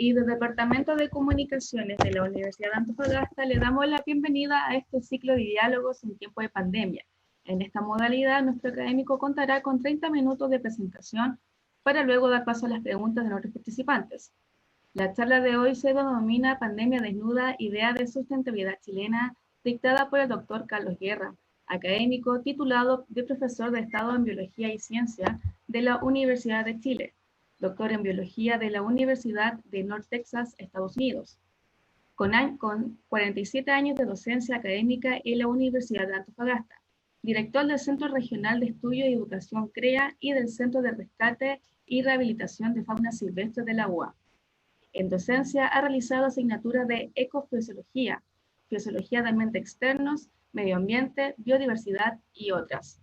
y del Departamento de Comunicaciones de la Universidad de Antofagasta le damos la bienvenida a este ciclo de diálogos en tiempo de pandemia. En esta modalidad, nuestro académico contará con 30 minutos de presentación para luego dar paso a las preguntas de nuestros participantes. La charla de hoy se denomina Pandemia Desnuda, Idea de Sustentabilidad Chilena, dictada por el doctor Carlos Guerra, académico titulado de profesor de Estado en Biología y Ciencia de la Universidad de Chile, doctor en Biología de la Universidad de North Texas, Estados Unidos, con 47 años de docencia académica en la Universidad de Antofagasta, director del Centro Regional de Estudio y Educación CREA y del Centro de Rescate y Rehabilitación de Fauna Silvestre de la UA. En docencia ha realizado asignaturas de ecofisiología, fisiología de ambientes externos, medio ambiente, biodiversidad y otras.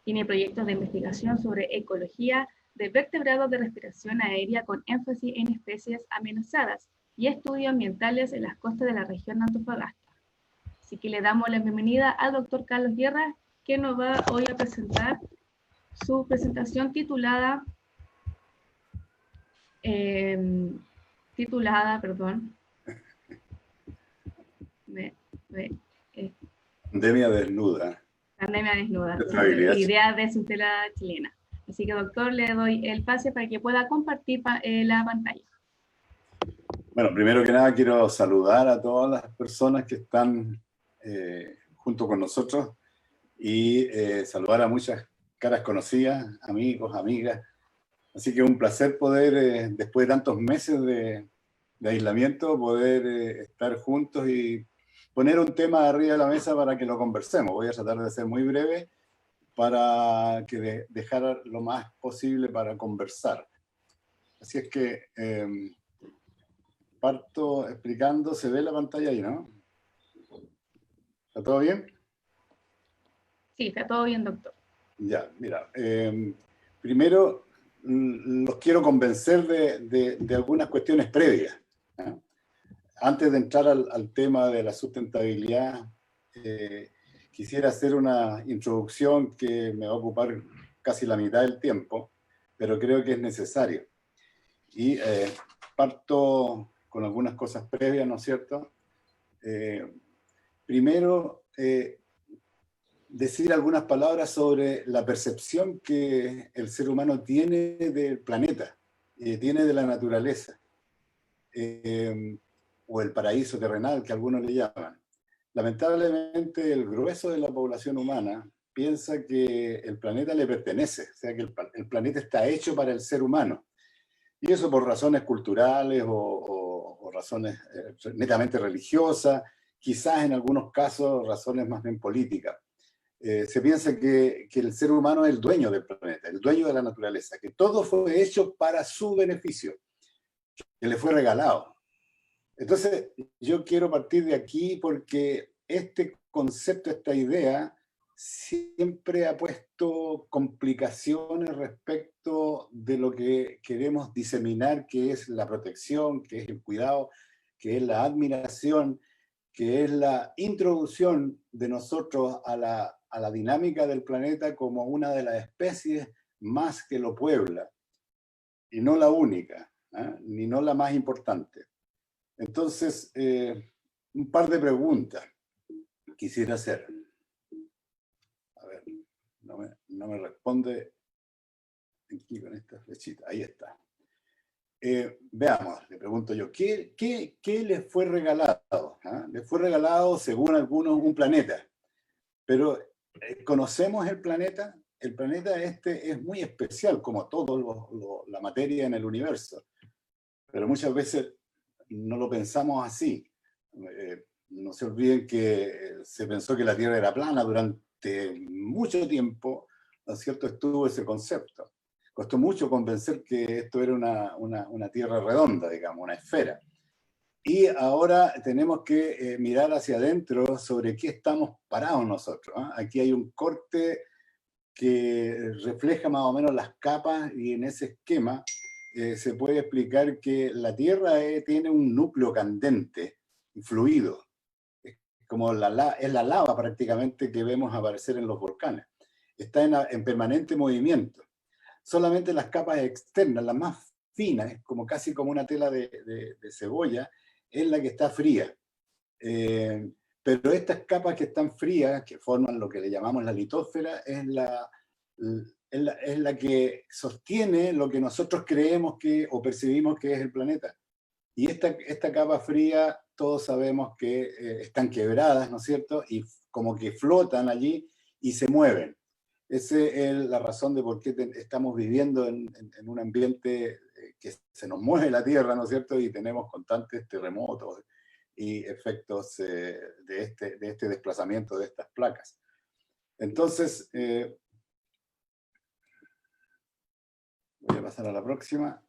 Tiene proyectos de investigación sobre ecología de vertebrados de respiración aérea con énfasis en especies amenazadas y estudios ambientales en las costas de la región de Antofagasta. Así que le damos la bienvenida al doctor Carlos Guerra, que nos va hoy a presentar su presentación titulada Pandemia Desnuda. Pandemia Desnuda, idea de sustentabilidad chilena. Así que, doctor, le doy el pase para que pueda compartir la pantalla. Bueno, primero que nada quiero saludar a todas las personas que están junto con nosotros y saludar a muchas caras conocidas, amigos, amigas. Así que es un placer poder, después de tantos meses de aislamiento, poder estar juntos y poner un tema arriba de la mesa para que lo conversemos. Voy a tratar de ser muy breve para que dejar lo más posible para conversar. Así es que parto explicando. ¿Se ve la pantalla ahí, no? ¿Está todo bien? Sí, está todo bien, doctor. Ya, mira. Primero, los quiero convencer de algunas cuestiones previas, ¿no? Antes de entrar al tema de la sustentabilidad, quisiera hacer una introducción que me va a ocupar casi la mitad del tiempo, pero creo que es necesario. Y parto con algunas cosas previas, ¿no es cierto? Primero, decir algunas palabras sobre la percepción que el ser humano tiene del planeta, tiene de la naturaleza, o el paraíso terrenal, que algunos le llaman. Lamentablemente, el grueso de la población humana piensa que el planeta le pertenece, o sea, que el planeta está hecho para el ser humano. Y eso por razones culturales o razones netamente religiosas, quizás en algunos casos razones más bien políticas. Se piensa que el ser humano es el dueño del planeta, el dueño de la naturaleza, que todo fue hecho para su beneficio, que le fue regalado. Entonces, yo quiero partir de aquí porque este concepto, esta idea, siempre ha puesto complicaciones respecto de lo que queremos diseminar, que es la protección, que es el cuidado, que es la admiración, que es la introducción de nosotros a la dinámica del planeta como una de las especies más que lo puebla, y no la única, ni no la más importante. Entonces, un par de preguntas quisiera hacer. A ver, no me responde aquí con esta flechita. Ahí está. Veamos, le pregunto yo, ¿qué les fue regalado? Les fue regalado, según algunos, un planeta. Pero, ¿conocemos el planeta? El planeta este es muy especial, como toda la materia en el universo. Pero muchas veces no lo pensamos así. No se olviden que se pensó que la Tierra era plana durante mucho tiempo, ¿no es cierto? Estuvo ese concepto. Costó mucho convencer que esto era una Tierra redonda, digamos, una esfera. Y ahora tenemos que mirar hacia adentro sobre qué estamos parados nosotros, ¿eh? Aquí hay un corte que refleja más o menos las capas, y en ese esquema se puede explicar que la Tierra tiene un núcleo candente, fluido, como es la lava prácticamente que vemos aparecer en los volcanes. Está en permanente movimiento. Solamente las capas externas, las más fina, es como casi como una tela de cebolla, es la que está fría. Pero estas capas que están frías, que forman lo que le llamamos la litósfera, es la que sostiene lo que nosotros creemos que o percibimos que es el planeta. Y esta capa fría, todos sabemos que están quebradas, ¿no es cierto? Y como que flotan allí y se mueven. Esa es la razón de por qué estamos viviendo en un ambiente que se nos mueve la Tierra, ¿no es cierto? Y tenemos constantes terremotos y efectos de este desplazamiento de estas placas. Entonces, voy a pasar a la próxima.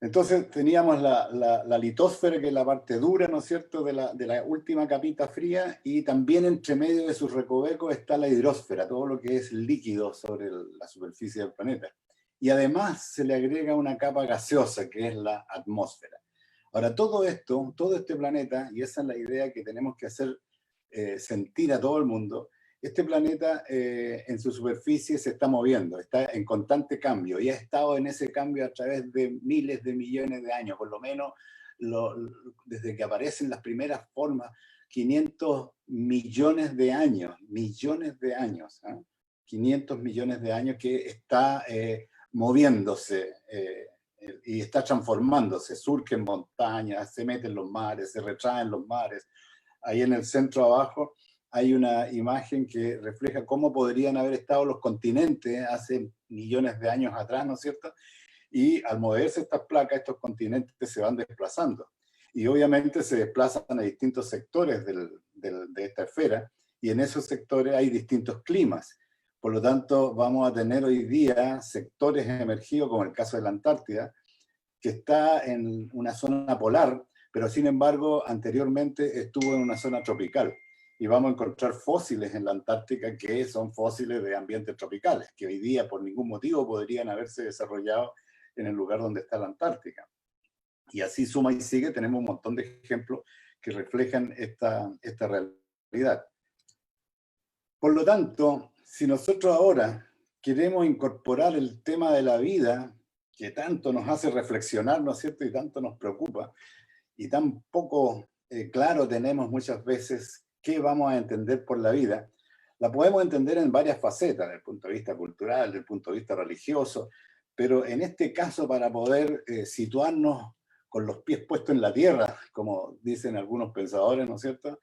Entonces teníamos la litósfera, que es la parte dura, ¿no es cierto?, de la última capita fría, y también entre medio de sus recovecos está la hidrosfera, todo lo que es líquido sobre la superficie del planeta. Y además se le agrega una capa gaseosa, que es la atmósfera. Ahora, todo esto, todo este planeta, y esa es la idea que tenemos que hacer sentir a todo el mundo, este planeta en su superficie se está moviendo, está en constante cambio, y ha estado en ese cambio a través de miles de millones de años, por lo menos desde que aparecen las primeras formas, 500 millones de años, ¿eh? 500 millones de años que está moviéndose y está transformándose, surgen montañas, se meten los mares, se retraen los mares. Ahí en el centro abajo hay una imagen que refleja cómo podrían haber estado los continentes hace millones de años atrás, ¿no es cierto? Y al moverse estas placas, estos continentes se van desplazando. Y obviamente se desplazan a distintos sectores de esta esfera, y en esos sectores hay distintos climas. Por lo tanto, vamos a tener hoy día sectores emergidos, como el caso de la Antártida, que está en una zona polar, pero sin embargo anteriormente estuvo en una zona tropical. Y vamos a encontrar fósiles en la Antártica que son fósiles de ambientes tropicales, que hoy día por ningún motivo podrían haberse desarrollado en el lugar donde está la Antártica. Y así suma y sigue, tenemos un montón de ejemplos que reflejan esta realidad. Por lo tanto, si nosotros ahora queremos incorporar el tema de la vida, que tanto nos hace reflexionar, ¿no es cierto?, y tanto nos preocupa, y tan poco claro tenemos muchas veces qué vamos a entender por la vida, la podemos entender en varias facetas, desde el punto de vista cultural, desde el punto de vista religioso, pero en este caso, para poder situarnos con los pies puestos en la tierra, como dicen algunos pensadores, ¿no es cierto?,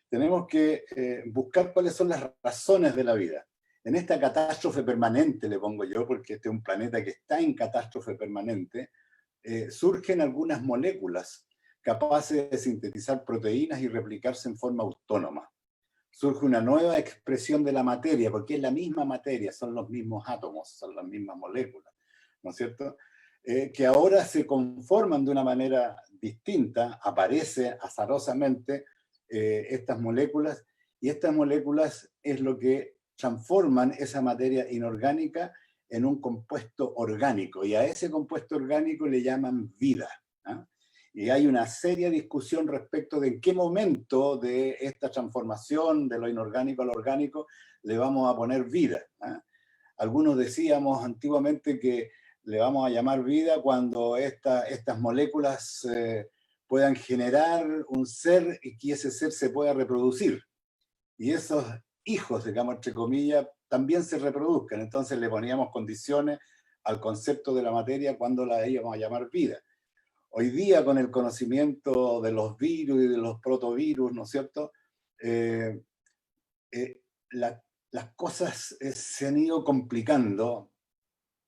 tenemos que buscar cuáles son las razones de la vida. En esta catástrofe permanente, le pongo yo, porque este es un planeta que está en catástrofe permanente, surgen algunas moléculas capaces de sintetizar proteínas y replicarse en forma autónoma. Surge una nueva expresión de la materia, porque es la misma materia, son los mismos átomos, son las mismas moléculas, ¿no es cierto?, que ahora se conforman de una manera distinta, aparece azarosamente estas moléculas, y estas moléculas es lo que transforman esa materia inorgánica en un compuesto orgánico, y a ese compuesto orgánico le llaman vida, ¿eh? Y hay una seria discusión respecto de en qué momento de esta transformación de lo inorgánico a lo orgánico le vamos a poner vida, ¿eh? Algunos decíamos antiguamente que le vamos a llamar vida cuando estas moléculas puedan generar un ser y que ese ser se pueda reproducir. Y esos hijos, digamos, entre comillas, también se reproduzcan. Entonces le poníamos condiciones al concepto de la materia cuando la íbamos a llamar vida. Hoy día, con el conocimiento de los virus y de los protovirus, ¿no es cierto?, las cosas se han ido complicando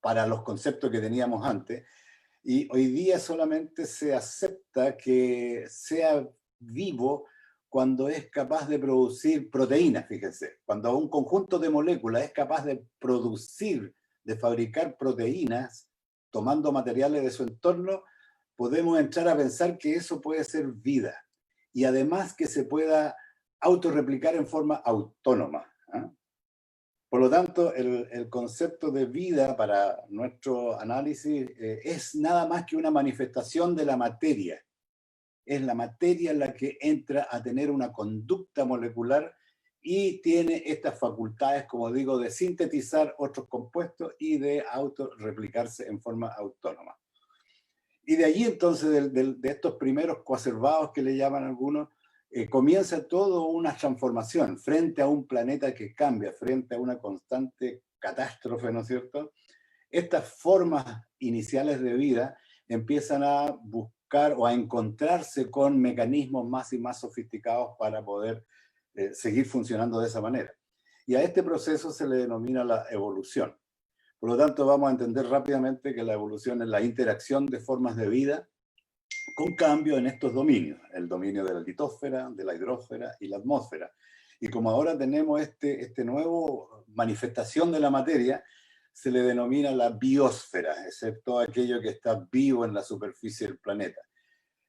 para los conceptos que teníamos antes, y hoy día solamente se acepta que sea vivo cuando es capaz de producir proteínas, fíjense. Cuando un conjunto de moléculas es capaz de producir, de fabricar proteínas, tomando materiales de su entorno, podemos entrar a pensar que eso puede ser vida. Y además que se pueda autorreplicar en forma autónoma, ¿eh? Por lo tanto, el concepto de vida para nuestro análisis es nada más que una manifestación de la materia. Es la materia la que entra a tener una conducta molecular y tiene estas facultades, como digo, de sintetizar otros compuestos y de autorreplicarse en forma autónoma. Y de allí entonces, de estos primeros coacervados que le llaman algunos, comienza toda una transformación frente a un planeta que cambia, frente a una constante catástrofe, ¿no es cierto? Estas formas iniciales de vida empiezan a buscar o a encontrarse con mecanismos más y más sofisticados para poder seguir funcionando de esa manera. Y a este proceso se le denomina la evolución. Por lo tanto, vamos a entender rápidamente que la evolución es la interacción de formas de vida con cambio en estos dominios, el dominio de la litosfera, de la hidrosfera y la atmósfera. Y como ahora tenemos este nuevo manifestación de la materia, se le denomina la biosfera, excepto aquello que está vivo en la superficie del planeta.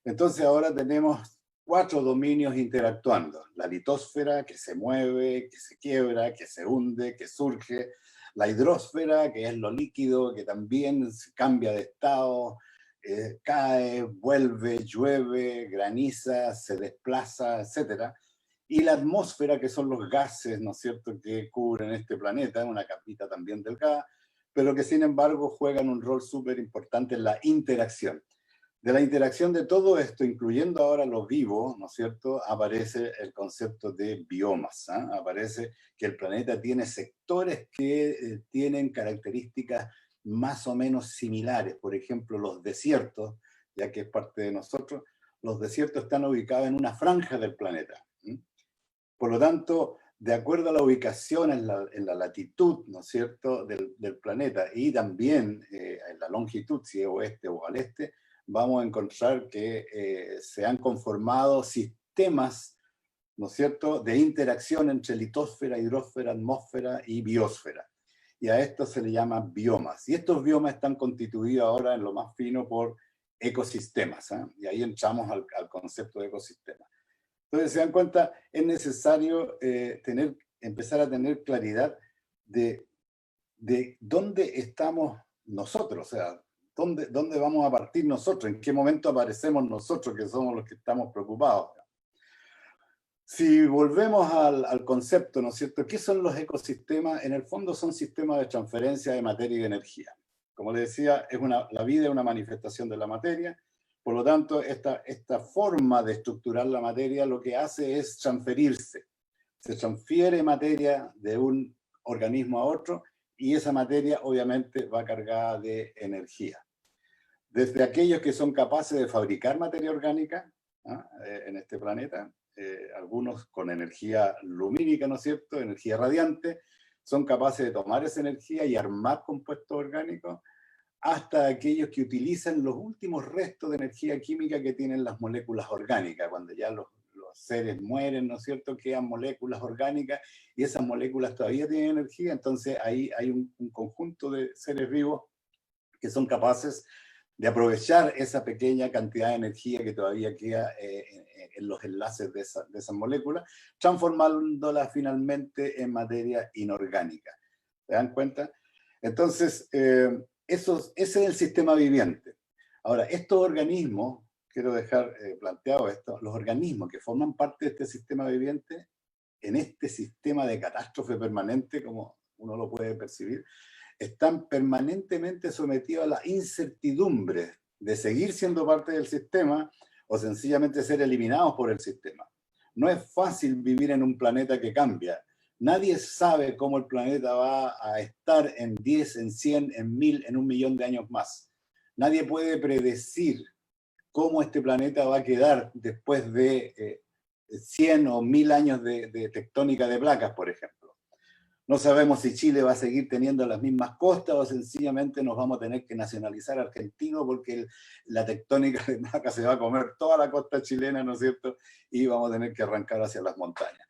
Entonces ahora tenemos 4 dominios interactuando: la litosfera, que se mueve, que se quiebra, que se hunde, que surge; la hidrosfera, que es lo líquido, que también cambia de estado, cae, vuelve, llueve, graniza, se desplaza, etc. Y la atmósfera, que son los gases, ¿no es cierto?, que cubren este planeta, una capita también delgada, pero que sin embargo juegan un rol súper importante en la interacción. De la interacción de todo esto, incluyendo ahora lo vivo, ¿no es cierto?, aparece el concepto de biomas, ¿eh? Aparece que el planeta tiene sectores que tienen características más o menos similares. Por ejemplo, los desiertos, ya que es parte de nosotros, los desiertos están ubicados en una franja del planeta. Por lo tanto, de acuerdo a la ubicación en la latitud, ¿no es cierto?, del planeta, y también en la longitud, si es oeste o al este, vamos a encontrar que se han conformado sistemas, ¿no es cierto?, de interacción entre litosfera, hidrosfera, atmósfera y biosfera. Y a esto se le llama biomas. Y estos biomas están constituidos ahora en lo más fino por ecosistemas, ¿eh? Y ahí entramos al concepto de ecosistema. Entonces, se dan cuenta, es necesario empezar a tener claridad de dónde estamos nosotros, o sea, dónde vamos a partir nosotros, en qué momento aparecemos nosotros, que somos los que estamos preocupados. Si volvemos al concepto, ¿no es cierto?, ¿qué son los ecosistemas? En el fondo son sistemas de transferencia de materia y de energía. Como les decía, la vida es una manifestación de la materia. Por lo tanto, esta forma de estructurar la materia lo que hace es transferirse. Se transfiere materia de un organismo a otro y esa materia obviamente va cargada de energía. Desde aquellos que son capaces de fabricar materia orgánica, ¿ah?, en este planeta, algunos con energía lumínica, ¿no es cierto?, energía radiante, son capaces de tomar esa energía y armar compuestos orgánicos, hasta aquellos que utilizan los últimos restos de energía química que tienen las moléculas orgánicas. Cuando ya los seres mueren, ¿no es cierto?, quedan moléculas orgánicas y esas moléculas todavía tienen energía. Entonces ahí hay un conjunto de seres vivos que son capaces de aprovechar esa pequeña cantidad de energía que todavía queda en los enlaces de esas moléculas, transformándolas finalmente en materia inorgánica. ¿Se dan cuenta? Entonces, ese es el sistema viviente. Ahora, estos organismos, quiero dejar planteado esto, los organismos que forman parte de este sistema viviente, en este sistema de catástrofe permanente, como uno lo puede percibir, están permanentemente sometidos a la incertidumbre de seguir siendo parte del sistema o sencillamente ser eliminados por el sistema. No es fácil vivir en un planeta que cambia. Nadie sabe cómo el planeta va a estar en 10, en 100, en 1000, en 1.000.000 de años más. Nadie puede predecir cómo este planeta va a quedar después de 100 o 1000 años de tectónica de placas, por ejemplo. No sabemos si Chile va a seguir teniendo las mismas costas o sencillamente nos vamos a tener que nacionalizar argentino porque la tectónica de placas se va a comer toda la costa chilena, ¿no es cierto? Y vamos a tener que arrancar hacia las montañas.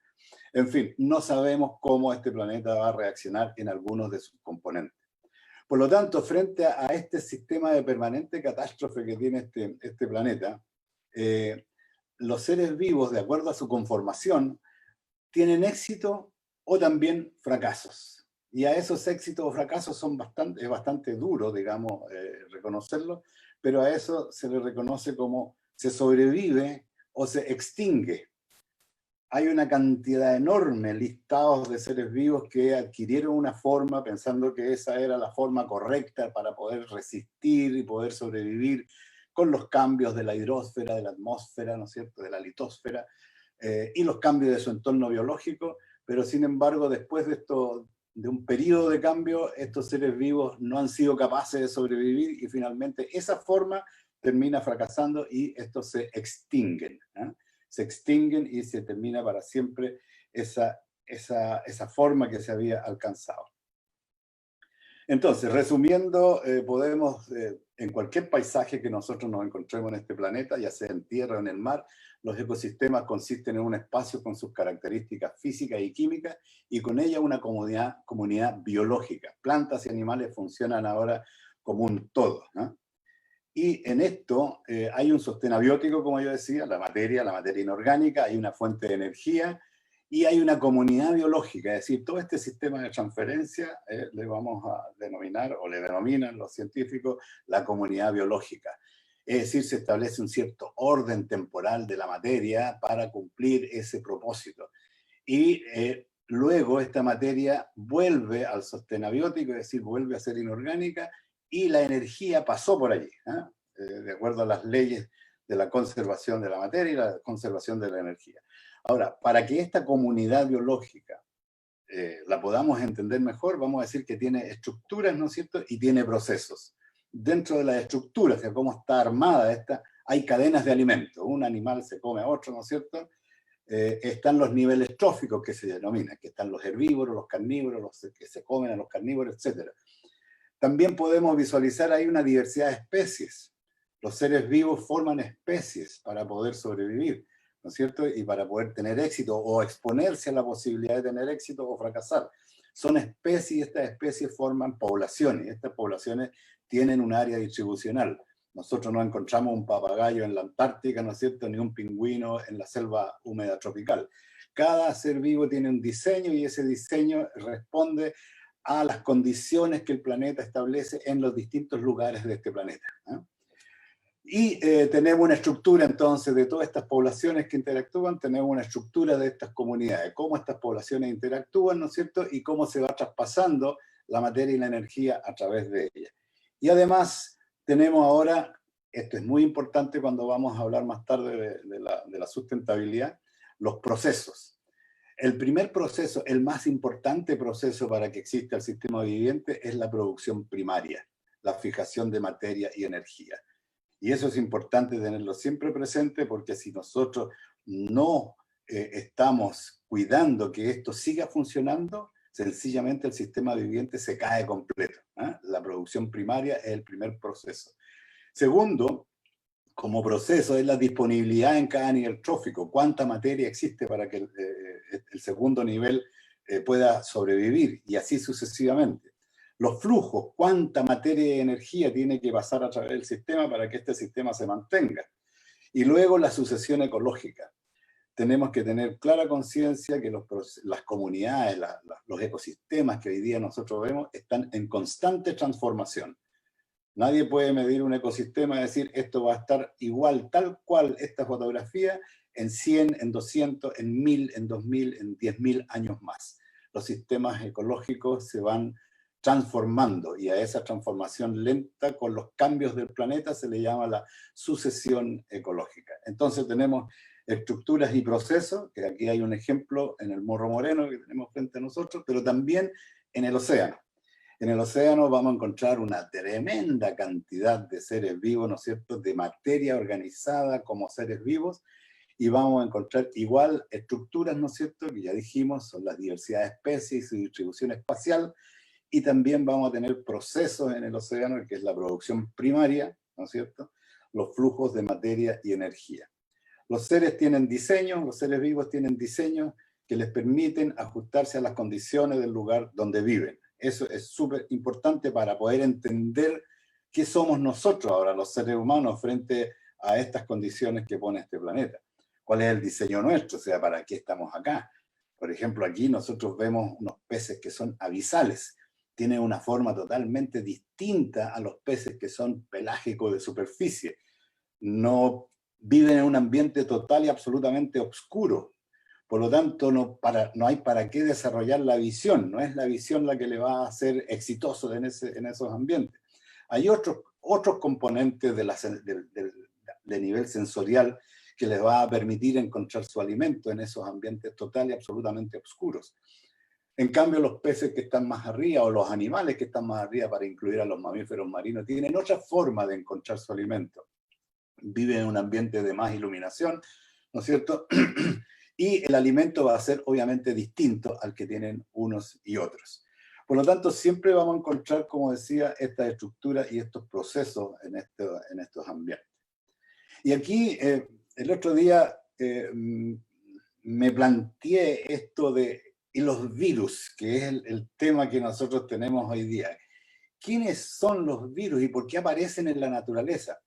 En fin, no sabemos cómo este planeta va a reaccionar en algunos de sus componentes. Por lo tanto, frente a este sistema de permanente catástrofe que tiene este planeta, los seres vivos, de acuerdo a su conformación, tienen éxito o también fracasos. Y a esos éxitos o fracasos es bastante duro, digamos, reconocerlo, pero a eso se le reconoce como se sobrevive o se extingue. Hay una cantidad enorme listados de seres vivos que adquirieron una forma pensando que esa era la forma correcta para poder resistir y poder sobrevivir, con los cambios de la hidrósfera, de la atmósfera, ¿no es cierto?, de la litosfera, y los cambios de su entorno biológico, pero sin embargo, después de un periodo de cambio, estos seres vivos no han sido capaces de sobrevivir y finalmente esa forma termina fracasando y estos se extinguen. Se extinguen y se termina para siempre esa forma que se había alcanzado. Entonces, resumiendo, podemos, en cualquier paisaje que nosotros nos encontremos en este planeta, ya sea en tierra o en el mar, los ecosistemas consisten en un espacio con sus características físicas y químicas, y con ella una comunidad biológica. Plantas y animales funcionan ahora como un todo, ¿no? Y en esto hay un sostén abiótico, como yo decía, la materia inorgánica, hay una fuente de energía, y hay una comunidad biológica, es decir, todo este sistema de transferencia le vamos a denominar, o le denominan los científicos, la comunidad biológica. Es decir, se establece un cierto orden temporal de la materia para cumplir ese propósito. Y luego esta materia vuelve al sostén abiótico, es decir, vuelve a ser inorgánica, y la energía pasó por allí, de acuerdo a las leyes de la conservación de la materia y la conservación de la energía. Ahora, para que esta comunidad biológica la podamos entender mejor, vamos a decir que tiene estructuras, ¿no es cierto?, y tiene procesos. Dentro de las estructuras, o sea, cómo está armada esta, hay cadenas de alimentos. Un animal se come a otro, ¿no es cierto? Están los niveles tróficos que se denominan, que están los herbívoros, los carnívoros, los que se comen a los carnívoros, etc. También podemos visualizar ahí una diversidad de especies. Los seres vivos forman especies para poder sobrevivir, ¿no es cierto? Y para poder tener éxito o exponerse a la posibilidad de tener éxito o fracasar. Son especies y estas especies forman poblaciones. Y estas poblaciones tienen un área distribucional. Nosotros no encontramos un papagayo en la Antártica, ¿no es cierto?, ni un pingüino en la selva húmeda tropical. Cada ser vivo tiene un diseño y ese diseño responde a las condiciones que el planeta establece en los distintos lugares de este planeta. Y tenemos una estructura entonces de todas estas poblaciones que interactúan, tenemos una estructura de estas comunidades, cómo estas poblaciones interactúan, ¿no es cierto?, y cómo se va traspasando la materia y la energía a través de ellas. Y además tenemos ahora, esto es muy importante cuando vamos a hablar más tarde de la sustentabilidad, los procesos. El primer proceso, el más importante proceso para que exista el sistema viviente es la producción primaria, la fijación de materia y energía. Y eso es importante tenerlo siempre presente porque si nosotros no estamos cuidando que esto siga funcionando, sencillamente el sistema viviente se cae completo. La producción primaria es el primer proceso. Segundo, como proceso es la disponibilidad en cada nivel trófico. ¿Cuánta materia existe para que el segundo nivel pueda sobrevivir? Y así sucesivamente. Los flujos, cuánta materia y energía tiene que pasar a través del sistema para que este sistema se mantenga. Y luego la sucesión ecológica. Tenemos que tener clara conciencia que las comunidades, los ecosistemas que hoy día nosotros vemos están en constante transformación. Nadie puede medir un ecosistema y decir esto va a estar igual, tal cual esta fotografía, en 100, en 200, en 1000, en 2000, en 10.000 años más. Los sistemas ecológicos se van transformando y a esa transformación lenta con los cambios del planeta se le llama la sucesión ecológica. Entonces tenemos estructuras y procesos, que aquí hay un ejemplo en el Morro Moreno que tenemos frente a nosotros, pero también en el océano. En el océano vamos a encontrar una tremenda cantidad de seres vivos, ¿no es cierto?, de materia organizada como seres vivos, y vamos a encontrar igual estructuras, ¿no es cierto?, que ya dijimos, son las diversidad de especies y su distribución espacial, y también vamos a tener procesos en el océano, que es la producción primaria, ¿no es cierto?, los flujos de materia y energía. Los seres tienen diseños, los seres vivos tienen diseños que les permiten ajustarse a las condiciones del lugar donde viven. Eso es súper importante para poder entender qué somos nosotros ahora, los seres humanos, frente a estas condiciones que pone este planeta. ¿Cuál es el diseño nuestro? O sea, ¿para qué estamos acá? Por ejemplo, aquí nosotros vemos unos peces que son abisales. Tienen una forma totalmente distinta a los peces que son pelágicos de superficie. No viven en un ambiente total y absolutamente oscuro. Por lo tanto, no hay para qué desarrollar la visión. No es la visión la que le va a hacer exitoso en esos ambientes. Hay otros otros componentes de nivel sensorial que les va a permitir encontrar su alimento en esos ambientes total y absolutamente oscuros. En cambio, los peces que están más arriba, o los animales que están más arriba, para incluir a los mamíferos marinos, tienen otra forma de encontrar su alimento. Viven en un ambiente de más iluminación, ¿no es cierto? Y el alimento va a ser obviamente distinto al que tienen unos y otros. Por lo tanto, siempre vamos a encontrar, como decía, esta estructura y estos procesos en estos ambientes. Y aquí, el otro día, me planteé esto de y los virus, que es el tema que nosotros tenemos hoy día. ¿Quiénes son los virus y por qué aparecen en la naturaleza?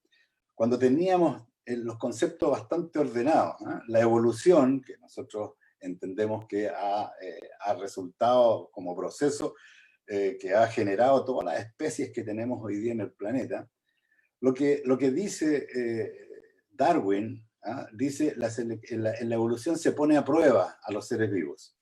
Cuando teníamos los conceptos bastante ordenados, ¿eh? La evolución, que nosotros entendemos que ha resultado como proceso que ha generado todas las especies que tenemos hoy día en el planeta, lo que dice Darwin, ¿eh? Dice en la evolución se pone a prueba a los seres vivos.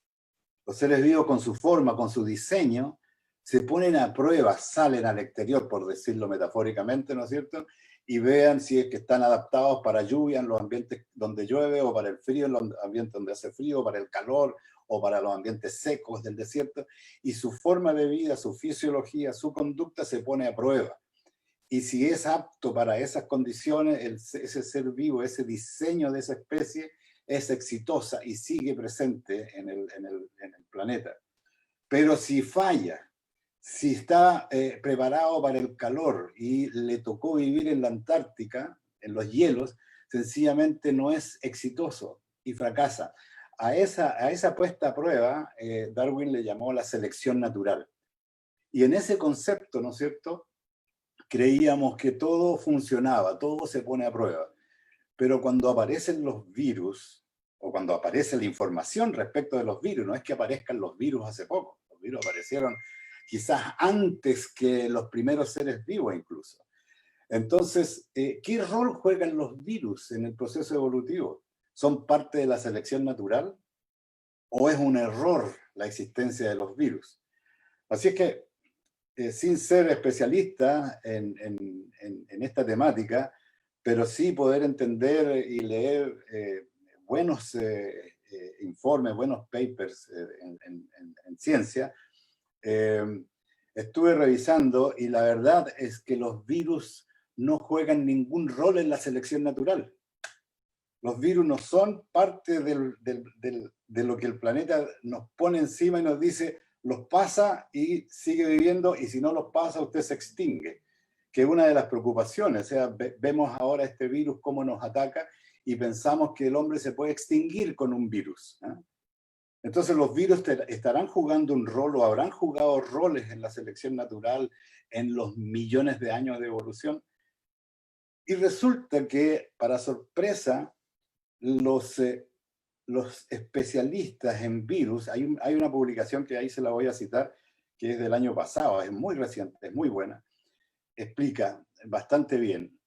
Los seres vivos con su forma, con su diseño, se ponen a prueba, salen al exterior, por decirlo metafóricamente, ¿no es cierto? Y vean si es que están adaptados para lluvia en los ambientes donde llueve, o para el frío en los ambientes donde hace frío, para el calor, o para los ambientes secos del desierto. Y su forma de vida, su fisiología, su conducta se pone a prueba. Y si es apto para esas condiciones, ese ser vivo, ese diseño de esa especie, es exitosa y sigue presente en el planeta. Pero si falla, si está preparado para el calor y le tocó vivir en la Antártica, en los hielos, sencillamente no es exitoso y fracasa. A esa puesta a prueba, Darwin le llamó la selección natural. Y en ese concepto, ¿no es cierto?, creíamos que todo funcionaba, todo se pone a prueba. Pero cuando aparecen los virus, o cuando aparece la información respecto de los virus, no es que aparezcan los virus hace poco, los virus aparecieron quizás antes que los primeros seres vivos incluso. Entonces, ¿qué rol juegan los virus en el proceso evolutivo? ¿Son parte de la selección natural? ¿O es un error la existencia de los virus? Así es que, sin ser especialista en esta temática, pero sí poder entender y leer buenos informes, buenos papers en ciencia, estuve revisando y la verdad es que los virus no juegan ningún rol en la selección natural. Los virus no son parte de lo que el planeta nos pone encima y nos dice, los pasa y sigue viviendo, y si no los pasa, usted se extingue. Que es una de las preocupaciones. O sea, vemos ahora este virus cómo nos ataca y pensamos que el hombre se puede extinguir con un virus, ¿eh? Entonces los virus estarán jugando un rol o habrán jugado roles en la selección natural en los millones de años de evolución. Y resulta que, para sorpresa, los especialistas en virus, hay una publicación que ahí se la voy a citar, que es del año pasado, es muy reciente, es muy buena, explica bastante bien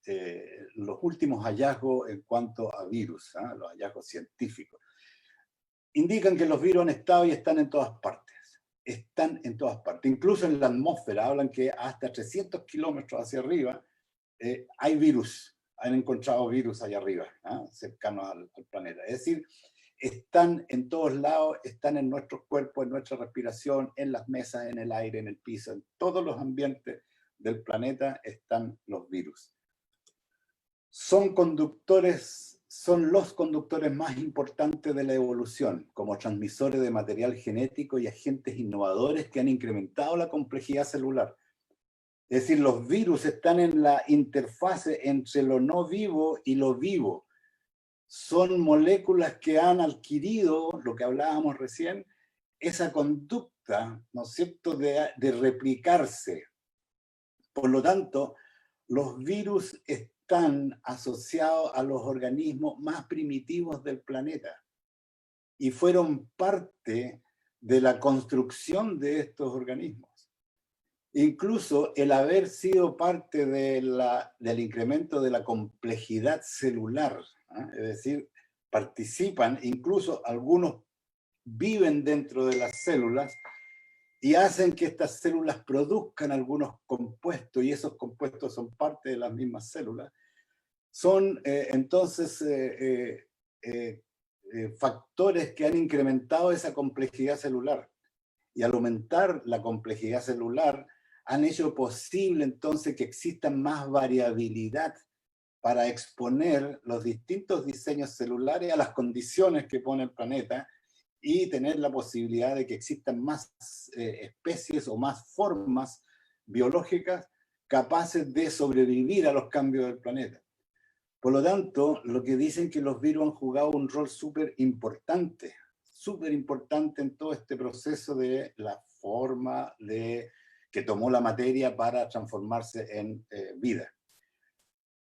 los últimos hallazgos en cuanto a virus, los hallazgos científicos. Indican que los virus han estado y están en todas partes. Están en todas partes. Incluso en la atmósfera hablan que hasta 300 kilómetros hacia arriba hay virus. Han encontrado virus allá arriba, cercanos al planeta. Es decir, están en todos lados, están en nuestros cuerpos, en nuestra respiración, en las mesas, en el aire, en el piso, en todos los ambientes del planeta están los virus. Son los conductores más importantes de la evolución, como transmisores de material genético y agentes innovadores que han incrementado la complejidad celular. Es decir, los virus están en la interfase entre lo no vivo y lo vivo. Son moléculas que han adquirido, lo que hablábamos recién, esa conducta, ¿no es cierto?, de replicarse. Por lo tanto, los virus están asociados a los organismos más primitivos del planeta y fueron parte de la construcción de estos organismos. Incluso el haber sido parte del incremento de la complejidad celular, ¿eh? Es decir, participan, incluso algunos viven dentro de las células y hacen que estas células produzcan algunos compuestos, y esos compuestos son parte de las mismas células, son entonces factores que han incrementado esa complejidad celular. Y al aumentar la complejidad celular, han hecho posible entonces que exista más variabilidad para exponer los distintos diseños celulares a las condiciones que pone el planeta y tener la posibilidad de que existan más especies o más formas biológicas capaces de sobrevivir a los cambios del planeta. Por lo tanto, lo que dicen que los virus han jugado un rol súper importante en todo este proceso de la forma que tomó la materia para transformarse en vida.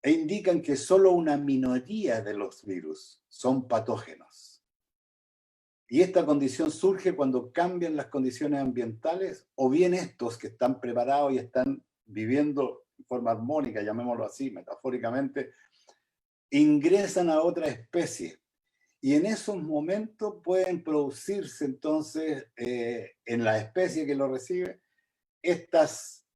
E indican que solo una minoría de los virus son patógenos. Y esta condición surge cuando cambian las condiciones ambientales, o bien estos que están preparados y están viviendo de forma armónica, llamémoslo así, metafóricamente, ingresan a otra especie. Y en esos momentos pueden producirse entonces en la especie que lo recibe estas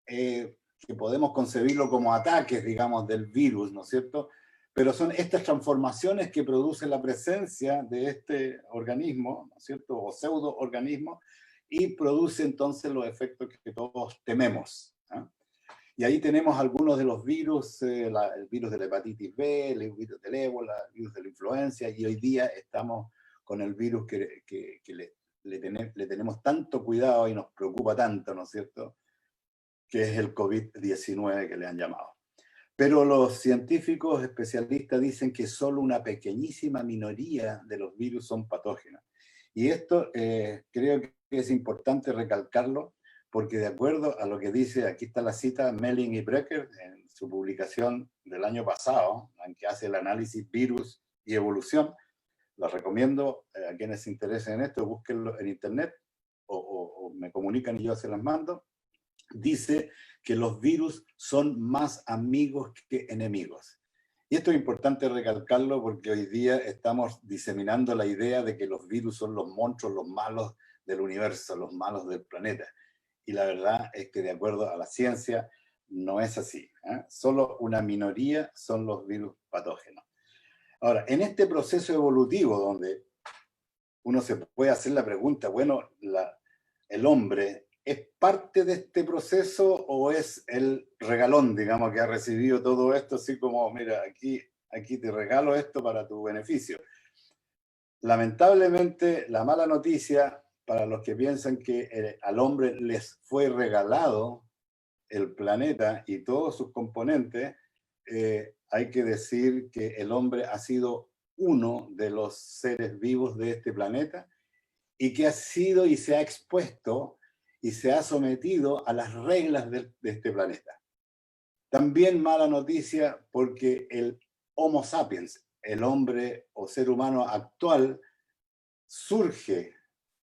que podemos concebirlo como ataques, digamos, del virus, ¿no es cierto? Pero son estas transformaciones que produce la presencia de este organismo, ¿no es cierto? O pseudoorganismo, y produce entonces los efectos que todos tememos, ¿eh? Y ahí tenemos algunos de los virus, el virus de la hepatitis B, el virus del ébola, el virus de la influenza, y hoy día estamos con el virus que le tenemos tanto cuidado y nos preocupa tanto, ¿no es cierto?, que es el COVID-19 que le han llamado. Pero los científicos especialistas dicen que solo una pequeñísima minoría de los virus son patógenos. Y esto creo que es importante recalcarlo, porque de acuerdo a lo que dice, aquí está la cita, Melling y Brecker, en su publicación del año pasado, en que hace el análisis virus y evolución, los recomiendo a quienes se interesen en esto, búsquenlo en internet, o me comunican y yo se las mando. Dice que los virus son más amigos que enemigos. Y esto es importante recalcarlo porque hoy día estamos diseminando la idea de que los virus son los monstruos, los malos del universo, los malos del planeta. Y la verdad es que de acuerdo a la ciencia no es así, ¿eh? Solo una minoría son los virus patógenos. Ahora, en este proceso evolutivo donde uno se puede hacer la pregunta, bueno, el hombre ¿es parte de este proceso o es el regalón, digamos, que ha recibido todo esto, así como, mira, aquí te regalo esto para tu beneficio? Lamentablemente, la mala noticia para los que piensan que al hombre les fue regalado el planeta y todos sus componentes, hay que decir que el hombre ha sido uno de los seres vivos de este planeta y que ha sido y se ha expuesto y se ha sometido a las reglas de este planeta. También mala noticia porque el Homo sapiens, el hombre o ser humano actual, surge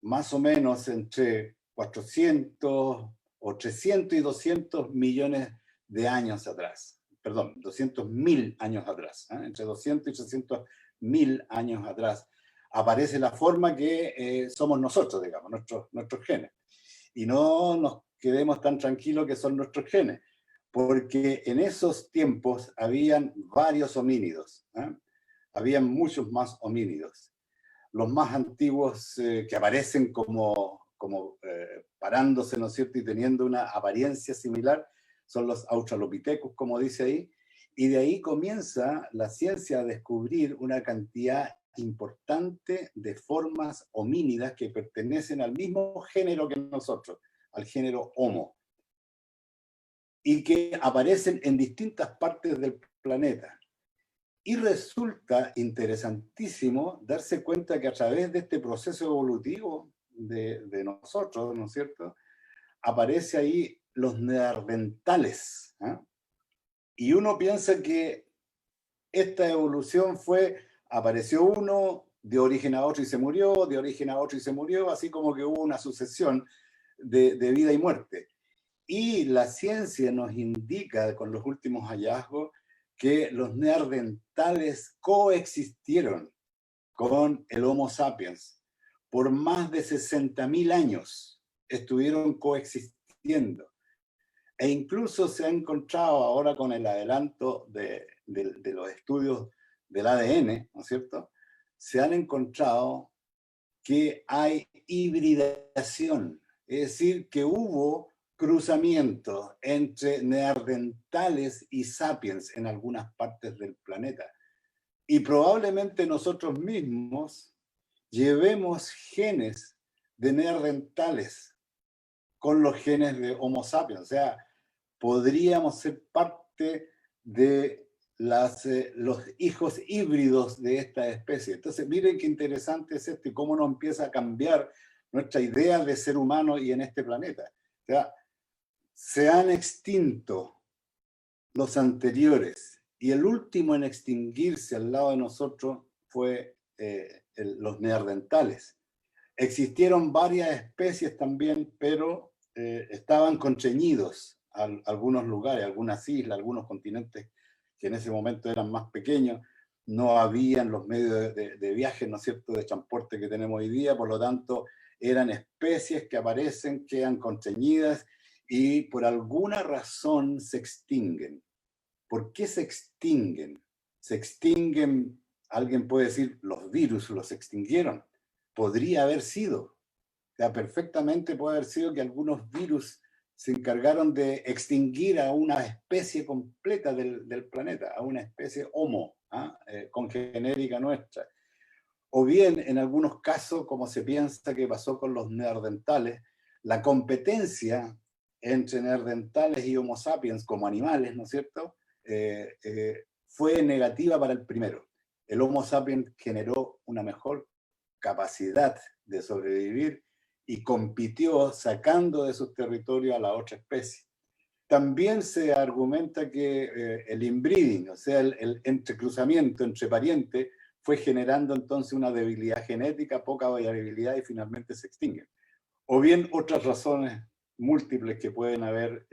más o menos entre 400 o 300 y 200 millones de años atrás. Perdón, 200.000 años atrás. Entre 200 y 300.000 años atrás aparece la forma que somos nosotros, digamos, nuestros genes. Y no nos quedemos tan tranquilos que son nuestros genes, porque en esos tiempos habían varios homínidos, habían muchos más homínidos. Los más antiguos que aparecen como parándose, ¿no es cierto?, y teniendo una apariencia similar, son los Australopithecus, como dice ahí, y de ahí comienza la ciencia a descubrir una cantidad importante de formas homínidas que pertenecen al mismo género que nosotros, al género Homo, y que aparecen en distintas partes del planeta. Y resulta interesantísimo darse cuenta que a través de este proceso evolutivo de nosotros, ¿no es cierto?, aparece ahí los neandertales, ¿eh? Y uno piensa que esta evolución apareció uno, dio origen a otro y se murió, dio origen a otro y se murió, así como que hubo una sucesión de vida y muerte. Y la ciencia nos indica, con los últimos hallazgos, que los neandertales coexistieron con el Homo sapiens por más de 60.000 años. estuvieron coexistiendo. E incluso se ha encontrado ahora con el adelanto de los estudios del ADN, ¿no es cierto? Se han encontrado que hay hibridación, es decir, que hubo cruzamiento entre neandertales y sapiens en algunas partes del planeta. Y probablemente nosotros mismos llevemos genes de neandertales con los genes de Homo sapiens. O sea, podríamos ser parte de los hijos híbridos de esta especie. Entonces, miren qué interesante es esto y cómo nos empieza a cambiar nuestra idea de ser humano y en este planeta. O sea, se han extinto los anteriores y el último en extinguirse al lado de nosotros fue los neandertales. Existieron varias especies también, pero estaban constreñidos a algunos lugares, algunas islas, algunos continentes que en ese momento eran más pequeños. No habían los medios de viaje, ¿no es cierto?, de transporte que tenemos hoy día, por lo tanto, eran especies que aparecen, quedan constreñidas y por alguna razón se extinguen. ¿Por qué se extinguen? Se extinguen, alguien puede decir, los virus los extinguieron. Podría haber sido. O sea, perfectamente puede haber sido que algunos virus se encargaron de extinguir a una especie completa del planeta, a una especie Homo, congenérica nuestra. O bien, en algunos casos, como se piensa que pasó con los neandertales, la competencia entre neandertales y Homo sapiens como animales, ¿no es cierto?, fue negativa para el primero. El Homo sapiens generó una mejor capacidad de sobrevivir y compitió sacando de sus territorios a la otra especie. También se argumenta que el inbreeding, o sea, el entrecruzamiento entre parientes, fue generando entonces una debilidad genética, poca variabilidad y finalmente se extingue. O bien otras razones múltiples que pueden haber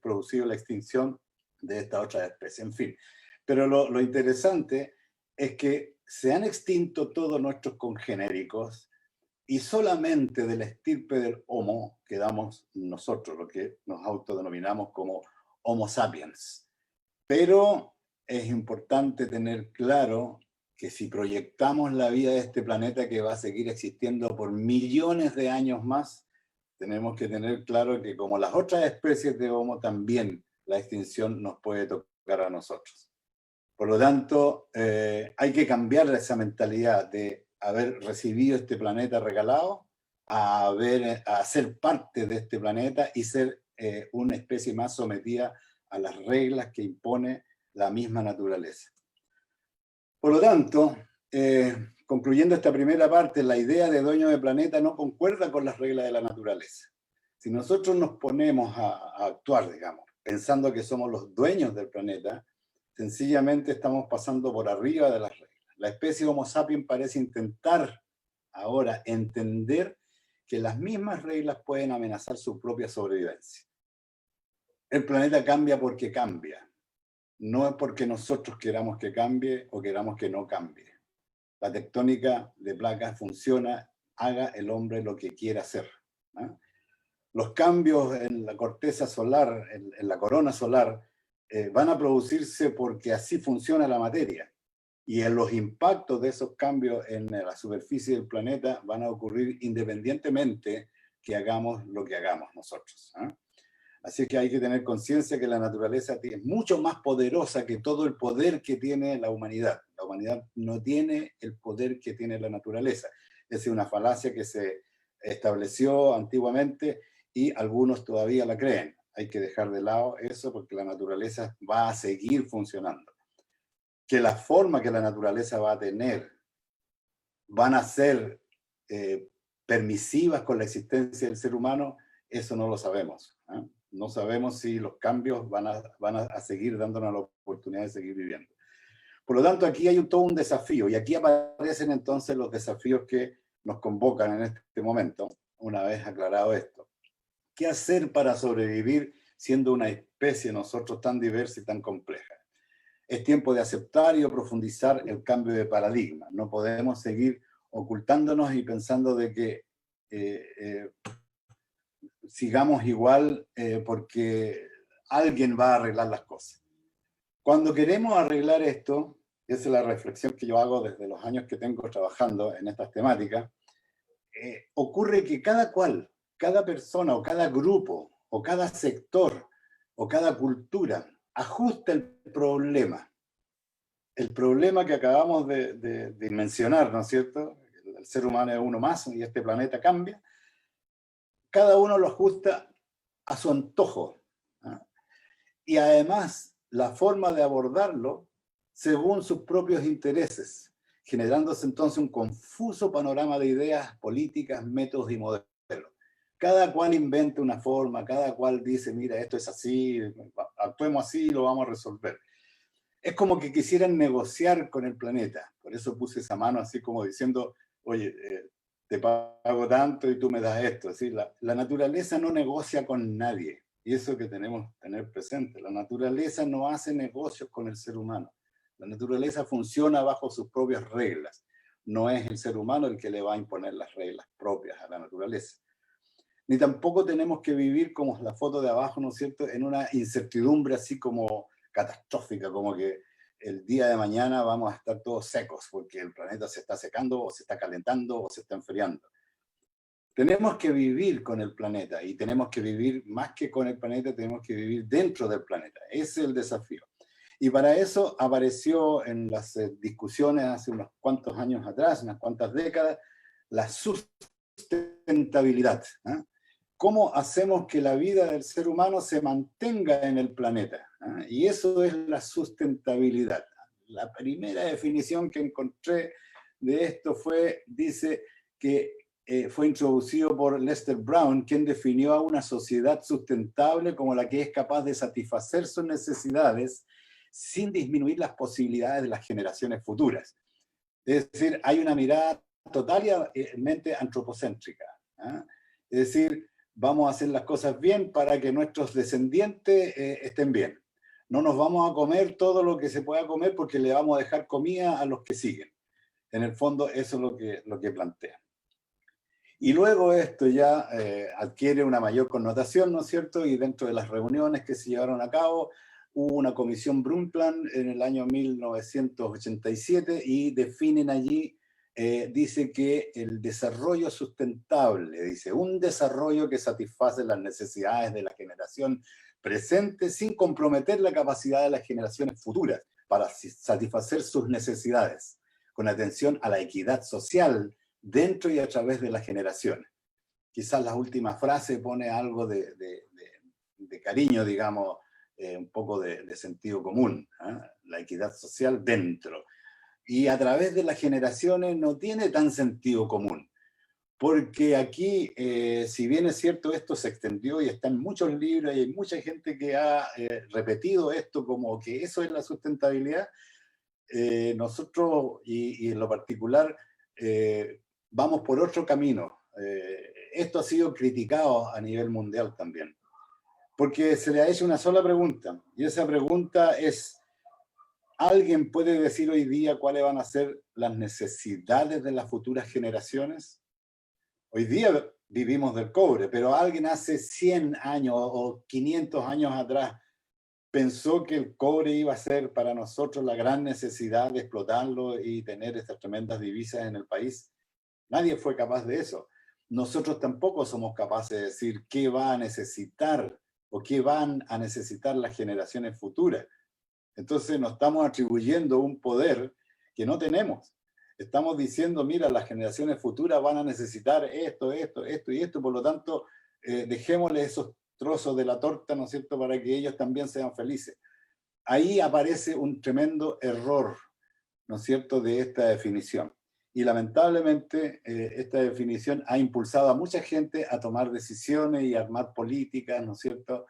producido la extinción de esta otra especie, en fin. Pero lo interesante es que se han extinto todos nuestros congenéricos y solamente de la estirpe del Homo quedamos nosotros, lo que nos autodenominamos como Homo sapiens. Pero es importante tener claro que si proyectamos la vida de este planeta que va a seguir existiendo por millones de años más, tenemos que tener claro que como las otras especies de Homo, también la extinción nos puede tocar a nosotros. Por lo tanto, hay que cambiar esa mentalidad de haber recibido este planeta regalado a ser parte de este planeta y ser una especie más sometida a las reglas que impone la misma naturaleza. Por lo tanto, concluyendo esta primera parte, la idea de dueño del planeta no concuerda con las reglas de la naturaleza. Si nosotros nos ponemos a actuar, digamos, pensando que somos los dueños del planeta, sencillamente estamos pasando por arriba de las reglas. La especie Homo sapiens parece intentar ahora entender que las mismas reglas pueden amenazar su propia sobrevivencia. El planeta cambia porque cambia. No es porque nosotros queramos que cambie o queramos que no cambie. La tectónica de placas funciona, haga el hombre lo que quiera hacer, ¿no? Los cambios en la corteza solar, en la corona solar, van a producirse porque así funciona la materia. Y en los impactos de esos cambios en la superficie del planeta van a ocurrir independientemente que hagamos lo que hagamos nosotros, ¿eh? Así que hay que tener conciencia que la naturaleza es mucho más poderosa que todo el poder que tiene la humanidad. La humanidad no tiene el poder que tiene la naturaleza. Esa es una falacia que se estableció antiguamente y algunos todavía la creen. Hay que dejar de lado eso porque la naturaleza va a seguir funcionando. Que la forma que la naturaleza va a tener van a ser permisivas con la existencia del ser humano, eso no lo sabemos, ¿eh? No sabemos si los cambios van a seguir dándonos la oportunidad de seguir viviendo. Por lo tanto, aquí hay todo un desafío, y aquí aparecen entonces los desafíos que nos convocan en este momento, una vez aclarado esto. ¿Qué hacer para sobrevivir siendo una especie nosotros tan diversa y tan compleja? Es tiempo de aceptar y de profundizar el cambio de paradigma. No podemos seguir ocultándonos y pensando de que sigamos igual porque alguien va a arreglar las cosas. Cuando queremos arreglar esto, esa es la reflexión que yo hago desde los años que tengo trabajando en estas temáticas, ocurre que cada cual, cada persona o cada grupo o cada sector o cada cultura ajusta el problema. El problema que acabamos de mencionar, ¿no es cierto? El ser humano es uno más y este planeta cambia. Cada uno lo ajusta a su antojo, ¿ah? Y además la forma de abordarlo según sus propios intereses, generándose entonces un confuso panorama de ideas, políticas, métodos y modelos. Cada cual inventa una forma, cada cual dice, mira, esto es así, actuemos así y lo vamos a resolver. Es como que quisieran negociar con el planeta. Por eso puse esa mano así como diciendo, oye, te pago tanto y tú me das esto. ¿Sí? La naturaleza no negocia con nadie. Y eso que tenemos que tener presente. La naturaleza no hace negocios con el ser humano. La naturaleza funciona bajo sus propias reglas. No es el ser humano el que le va a imponer las reglas propias a la naturaleza. Ni tampoco tenemos que vivir, como la foto de abajo, ¿no es cierto?, en una incertidumbre así como catastrófica, como que el día de mañana vamos a estar todos secos porque el planeta se está secando o se está calentando o se está enfriando. Tenemos que vivir con el planeta y tenemos que vivir más que con el planeta, tenemos que vivir dentro del planeta. Ese es el desafío. Y para eso apareció en las discusiones hace unos cuantos años atrás, unas cuantas décadas, la sustentabilidad. ¿Eh? ¿Cómo hacemos que la vida del ser humano se mantenga en el planeta? ¿Eh? Y eso es la sustentabilidad. La primera definición que encontré de esto dice que fue introducido por Lester Brown, quien definió a una sociedad sustentable como la que es capaz de satisfacer sus necesidades sin disminuir las posibilidades de las generaciones futuras. Es decir, hay una mirada totalmente antropocéntrica. ¿Eh? Es decir, vamos a hacer las cosas bien para que nuestros descendientes estén bien. No nos vamos a comer todo lo que se pueda comer porque le vamos a dejar comida a los que siguen. En el fondo, eso es lo que plantea. Y luego esto ya adquiere una mayor connotación, ¿no es cierto? Y dentro de las reuniones que se llevaron a cabo, hubo una comisión Brundtland en el año 1987 y definen allí, dice que el desarrollo sustentable, dice, un desarrollo que satisface las necesidades de la generación presente sin comprometer la capacidad de las generaciones futuras para satisfacer sus necesidades, con atención a la equidad social dentro y a través de las generaciones. Quizás la última frase pone algo de cariño, digamos, un poco de sentido común, ¿eh? La equidad social dentro. Y a través de las generaciones no tiene tan sentido común, porque aquí, si bien es cierto, esto se extendió y está en muchos libros y hay mucha gente que ha repetido esto como que eso es la sustentabilidad, nosotros, y en lo particular, vamos por otro camino. Esto ha sido criticado a nivel mundial también, porque se le ha hecho una sola pregunta, y esa pregunta es, ¿alguien puede decir hoy día cuáles van a ser las necesidades de las futuras generaciones? Hoy día vivimos del cobre, pero alguien hace 100 años o 500 años atrás pensó que el cobre iba a ser para nosotros la gran necesidad de explotarlo y tener estas tremendas divisas en el país. Nadie fue capaz de eso. Nosotros tampoco somos capaces de decir qué va a necesitar o qué van a necesitar las generaciones futuras. Entonces nos estamos atribuyendo un poder que no tenemos. Estamos diciendo, mira, las generaciones futuras van a necesitar esto, esto, esto y esto, por lo tanto, dejémosle esos trozos de la torta, ¿no es cierto?, para que ellos también sean felices. Ahí aparece un tremendo error, ¿no es cierto?, de esta definición. Y lamentablemente esta definición ha impulsado a mucha gente a tomar decisiones y armar políticas, ¿no es cierto?,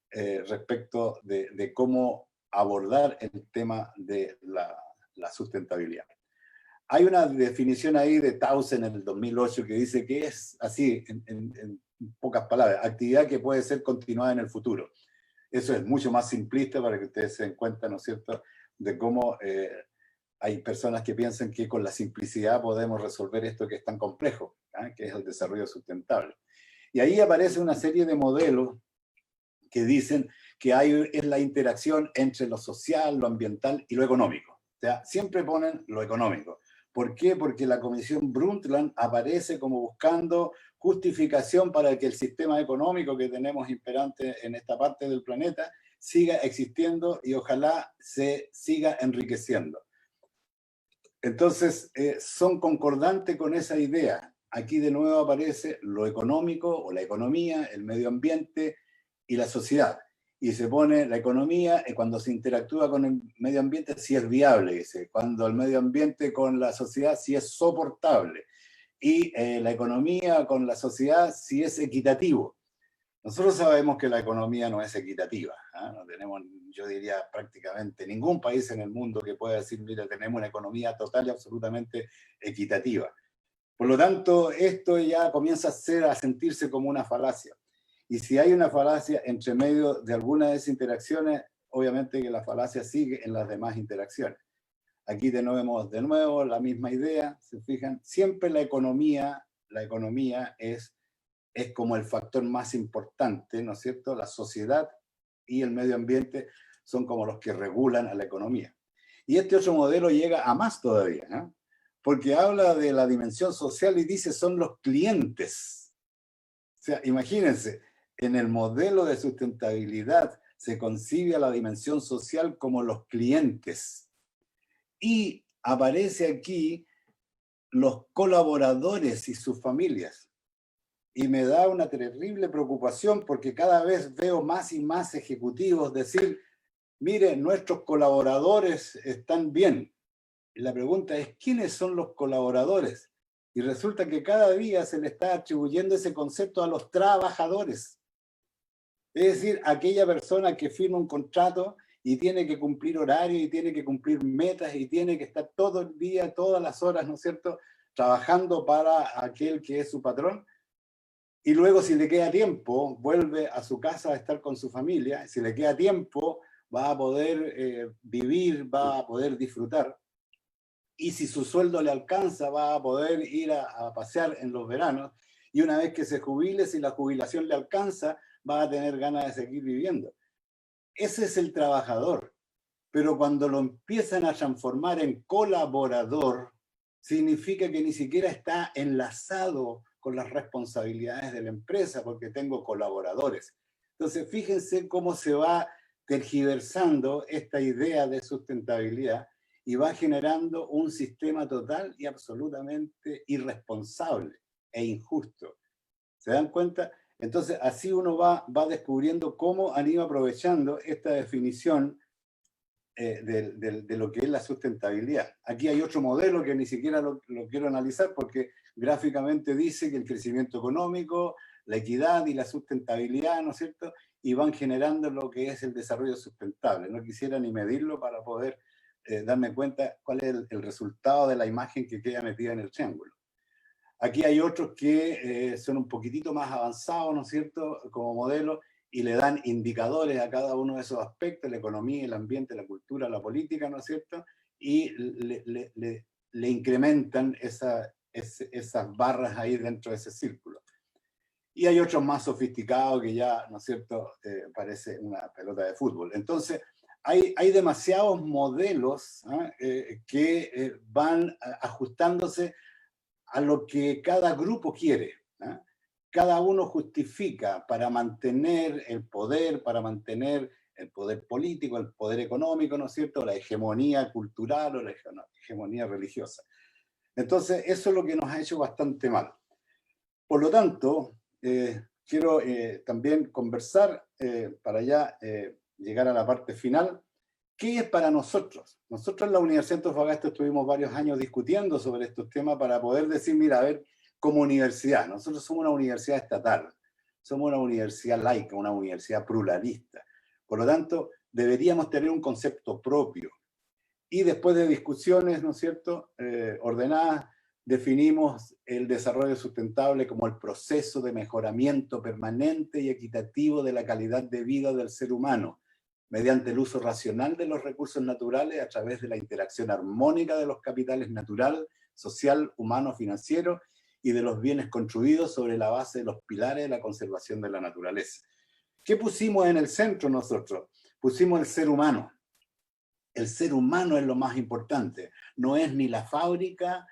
respecto de cómo abordar el tema de la sustentabilidad. Hay una definición ahí de Townsend en el 2008 que dice que es así, en pocas palabras, actividad que puede ser continuada en el futuro. Eso es mucho más simplista para que ustedes se den cuenta, ¿no es cierto?, de cómo hay personas que piensan que con la simplicidad podemos resolver esto que es tan complejo, ¿eh? Que es el desarrollo sustentable. Y ahí aparece una serie de modelos que dicen que es la interacción entre lo social, lo ambiental y lo económico. O sea, siempre ponen lo económico. ¿Por qué? Porque la Comisión Brundtland aparece como buscando justificación para que el sistema económico que tenemos imperante en esta parte del planeta siga existiendo y ojalá se siga enriqueciendo. Entonces, son concordantes con esa idea. Aquí de nuevo aparece lo económico o la economía, el medio ambiente y la sociedad. Y se pone la economía, cuando se interactúa con el medio ambiente, si es viable, dice. Cuando el medio ambiente con la sociedad, si es soportable. Y la economía con la sociedad, si es equitativo. Nosotros sabemos que la economía no es equitativa. No tenemos, yo diría, prácticamente ningún país en el mundo que pueda decir, mira, tenemos una economía total y absolutamente equitativa. Por lo tanto, esto ya comienza a sentirse como una falacia. Y si hay una falacia entre medio de alguna de esas interacciones, obviamente que la falacia sigue en las demás interacciones. Aquí tenemos de nuevo la misma idea, se fijan, siempre la economía es como el factor más importante, ¿no es cierto? La sociedad y el medio ambiente son como los que regulan a la economía. Y este otro modelo llega a más todavía, ¿no? Porque habla de la dimensión social y dice son los clientes. O sea, imagínense, en el modelo de sustentabilidad se concibe a la dimensión social como los clientes. Y aparece aquí los colaboradores y sus familias. Y me da una terrible preocupación porque cada vez veo más y más ejecutivos decir, mire, nuestros colaboradores están bien. Y la pregunta es, ¿quiénes son los colaboradores? Y resulta que cada día se le está atribuyendo ese concepto a los trabajadores. Es decir, aquella persona que firma un contrato y tiene que cumplir horario y tiene que cumplir metas y tiene que estar todo el día, todas las horas, ¿no es cierto?, trabajando para aquel que es su patrón. Y luego, si le queda tiempo, vuelve a su casa a estar con su familia. Si le queda tiempo, va a poder vivir, va a poder disfrutar. Y si su sueldo le alcanza, va a poder ir a pasear en los veranos. Y una vez que se jubile, si la jubilación le alcanza, va a tener ganas de seguir viviendo. Ese es el trabajador. Pero cuando lo empiezan a transformar en colaborador, significa que ni siquiera está enlazado con las responsabilidades de la empresa, porque tengo colaboradores. Entonces, fíjense cómo se va tergiversando esta idea de sustentabilidad y va generando un sistema total y absolutamente irresponsable e injusto. ¿Se dan cuenta? Entonces, así uno va descubriendo cómo han ido aprovechando esta definición de lo que es la sustentabilidad. Aquí hay otro modelo que ni siquiera lo quiero analizar porque gráficamente dice que el crecimiento económico, la equidad y la sustentabilidad, ¿no es cierto?, y van generando lo que es el desarrollo sustentable. No quisiera ni medirlo para poder darme cuenta cuál es el resultado de la imagen que queda metida en el triángulo. Aquí hay otros que son un poquitito más avanzados, ¿no es cierto?, como modelo, y le dan indicadores a cada uno de esos aspectos, la economía, el ambiente, la cultura, la política, ¿no es cierto?, y le incrementan esas barras ahí dentro de ese círculo. Y hay otros más sofisticados que ya, ¿no es cierto?, parece una pelota de fútbol. Entonces, hay demasiados modelos que van ajustándose a lo que cada grupo quiere. Cada uno justifica para mantener el poder, para mantener el poder político, el poder económico, ¿no es cierto?, la hegemonía cultural o la hegemonía religiosa. Entonces, eso es lo que nos ha hecho bastante mal. Por lo tanto, quiero también conversar para ya llegar a la parte final. ¿Qué es para nosotros? Nosotros en la Universidad de Antofagasta estuvimos varios años discutiendo sobre estos temas para poder decir, mira, a ver, como universidad, nosotros somos una universidad estatal, somos una universidad laica, una universidad pluralista. Por lo tanto, deberíamos tener un concepto propio. Y después de discusiones, ¿no es cierto?, ordenadas, definimos el desarrollo sustentable como el proceso de mejoramiento permanente y equitativo de la calidad de vida del ser humano, mediante el uso racional de los recursos naturales a través de la interacción armónica de los capitales natural, social, humano, financiero, y de los bienes construidos sobre la base de los pilares de la conservación de la naturaleza. ¿Qué pusimos en el centro nosotros? Pusimos el ser humano. El ser humano es lo más importante. No es ni la fábrica,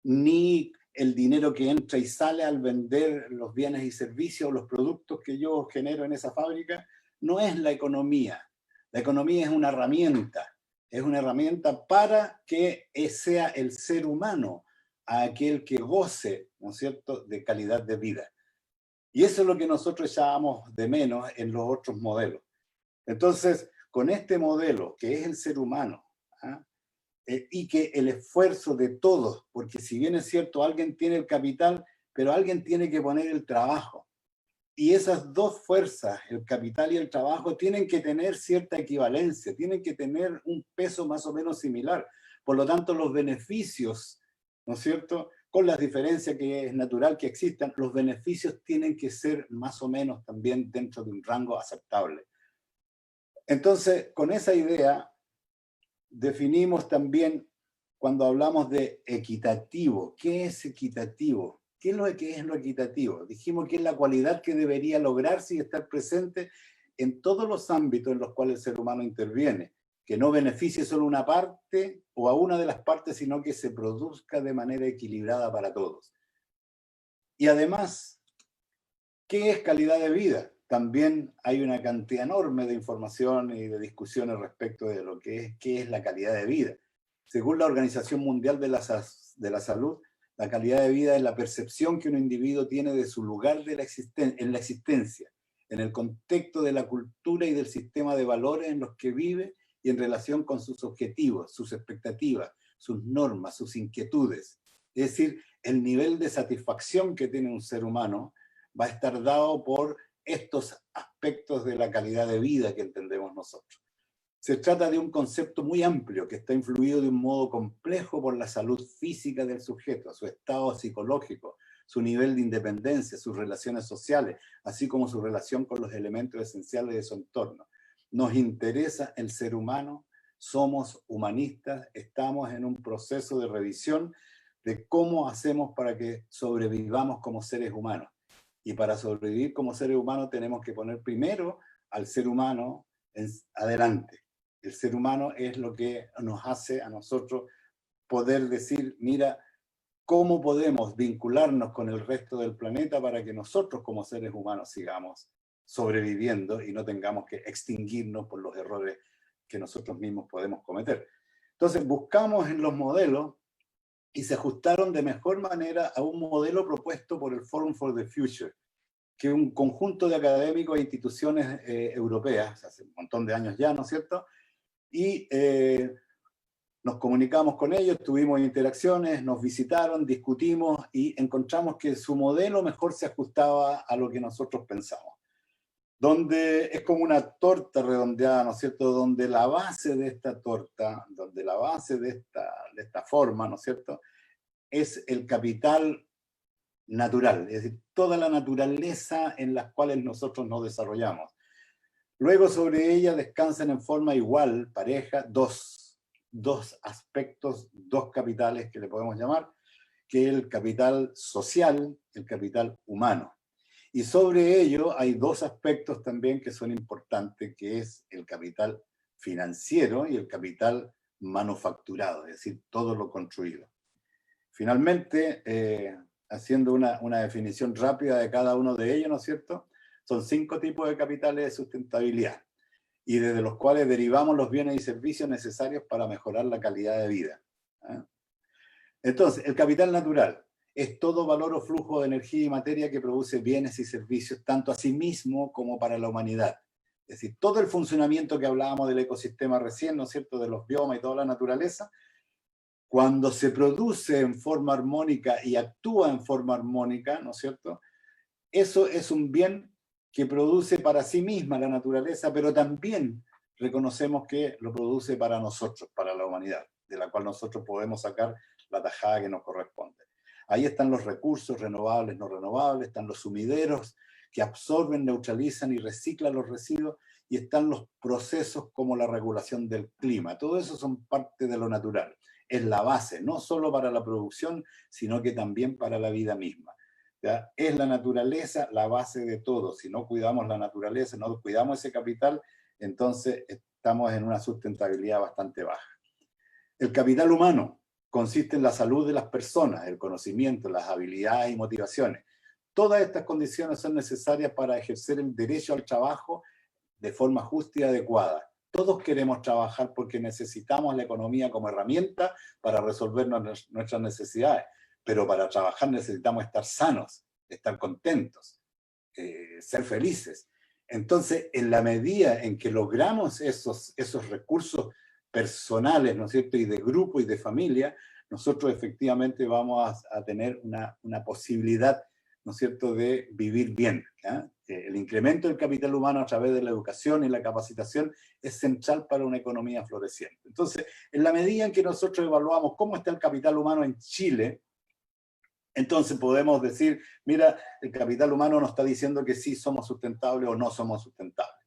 ni el dinero que entra y sale al vender los bienes y servicios, los productos que yo genero en esa fábrica. No es la economía. La economía es una herramienta para que sea el ser humano aquel que goce, ¿no es cierto?, de calidad de vida. Y eso es lo que nosotros echábamos de menos en los otros modelos. Entonces, con este modelo, que es el ser humano, ¿ah? Y que el esfuerzo de todos, porque si bien es cierto, alguien tiene el capital, pero alguien tiene que poner el trabajo. Y esas dos fuerzas, el capital y el trabajo, tienen que tener cierta equivalencia, tienen que tener un peso más o menos similar. Por lo tanto, los beneficios, ¿no es cierto?, con las diferencias que es natural que existan, los beneficios tienen que ser más o menos también dentro de un rango aceptable. Entonces, con esa idea, definimos también, cuando hablamos de equitativo, ¿qué es equitativo? ¿Qué es lo equitativo? Dijimos que es la cualidad que debería lograrse y estar presente en todos los ámbitos en los cuales el ser humano interviene, que no beneficie solo una parte o a una de las partes, sino que se produzca de manera equilibrada para todos. Y además, ¿qué es calidad de vida? También hay una cantidad enorme de información y de discusiones respecto de lo que es, qué es la calidad de vida. Según la Organización Mundial de la Salud, la calidad de vida es la percepción que un individuo tiene de su lugar en la existencia, en el contexto de la cultura y del sistema de valores en los que vive y en relación con sus objetivos, sus expectativas, sus normas, sus inquietudes. Es decir, el nivel de satisfacción que tiene un ser humano va a estar dado por estos aspectos de la calidad de vida que entendemos nosotros. Se trata de un concepto muy amplio que está influido de un modo complejo por la salud física del sujeto, su estado psicológico, su nivel de independencia, sus relaciones sociales, así como su relación con los elementos esenciales de su entorno. Nos interesa el ser humano, somos humanistas, estamos en un proceso de revisión de cómo hacemos para que sobrevivamos como seres humanos. Y para sobrevivir como seres humanos tenemos que poner primero al ser humano adelante. El ser humano es lo que nos hace a nosotros poder decir, mira, ¿cómo podemos vincularnos con el resto del planeta para que nosotros como seres humanos sigamos sobreviviendo y no tengamos que extinguirnos por los errores que nosotros mismos podemos cometer? Entonces buscamos en los modelos y se ajustaron de mejor manera a un modelo propuesto por el Forum for the Future, que es un conjunto de académicos e instituciones europeas, hace un montón de años ya, ¿no es cierto? Y nos comunicamos con ellos, tuvimos interacciones, nos visitaron, discutimos y encontramos que su modelo mejor se ajustaba a lo que nosotros pensamos. Donde es como una torta redondeada, ¿no es cierto? Donde la base de esta torta, donde la base de esta forma, ¿no es cierto?, es el capital natural, es decir, toda la naturaleza en las cuales nosotros nos desarrollamos. Luego sobre ella descansan en forma igual, pareja, dos aspectos, dos capitales que le podemos llamar, que es el capital social, el capital humano. Y sobre ello hay dos aspectos también que son importantes, que es el capital financiero y el capital manufacturado, es decir, todo lo construido. Finalmente, haciendo una definición rápida de cada uno de ellos, ¿no es cierto?, son 5 tipos de capitales de sustentabilidad, y desde los cuales derivamos los bienes y servicios necesarios para mejorar la calidad de vida. ¿Eh? Entonces, el capital natural es todo valor o flujo de energía y materia que produce bienes y servicios, tanto a sí mismo como para la humanidad. Es decir, todo el funcionamiento que hablábamos del ecosistema recién, ¿no es cierto?, de los biomas y toda la naturaleza, cuando se produce en forma armónica y actúa en forma armónica, ¿no es cierto?, eso es un bien que produce para sí misma la naturaleza, pero también reconocemos que lo produce para nosotros, para la humanidad, de la cual nosotros podemos sacar la tajada que nos corresponde. Ahí están los recursos renovables, no renovables, están los sumideros que absorben, neutralizan y reciclan los residuos, y están los procesos como la regulación del clima. Todo eso son parte de lo natural. es la base, no solo para la producción, sino que también para la vida misma. ¿Ya? Es la naturaleza la base de todo. Si no cuidamos la naturaleza, no cuidamos ese capital, entonces estamos en una sustentabilidad bastante baja. El capital humano consiste en la salud de las personas, el conocimiento, las habilidades y motivaciones. Todas estas condiciones son necesarias para ejercer el derecho al trabajo de forma justa y adecuada. Todos queremos trabajar porque necesitamos la economía como herramienta para resolver nuestras necesidades, pero para trabajar necesitamos estar sanos, estar contentos, ser felices. Entonces, en la medida en que logramos esos recursos personales, ¿no es cierto?, y de grupo y de familia, nosotros efectivamente vamos a tener una posibilidad, ¿no es cierto?, de vivir bien. ¿Ya? El incremento del capital humano a través de la educación y la capacitación es central para una economía floreciente. Entonces, en la medida en que nosotros evaluamos cómo está el capital humano en Chile, entonces podemos decir, mira, el capital humano nos está diciendo que sí somos sustentables o no somos sustentables,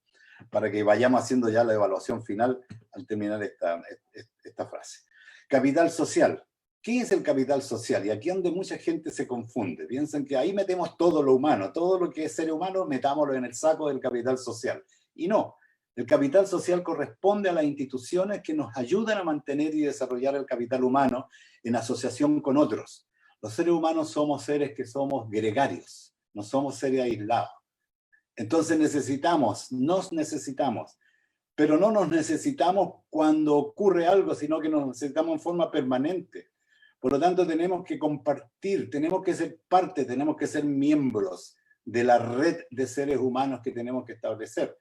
para que vayamos haciendo ya la evaluación final al terminar esta frase. Capital social. ¿Qué es el capital social? Y aquí es donde mucha gente se confunde. Piensan que ahí metemos todo lo humano, todo lo que es ser humano, metámoslo en el saco del capital social. Y no, el capital social corresponde a las instituciones que nos ayudan a mantener y desarrollar el capital humano en asociación con otros. Los seres humanos somos seres que somos gregarios, no somos seres aislados. Entonces nos necesitamos, pero no nos necesitamos cuando ocurre algo, sino que nos necesitamos en forma permanente. Por lo tanto, tenemos que compartir, tenemos que ser parte, tenemos que ser miembros de la red de seres humanos que tenemos que establecer.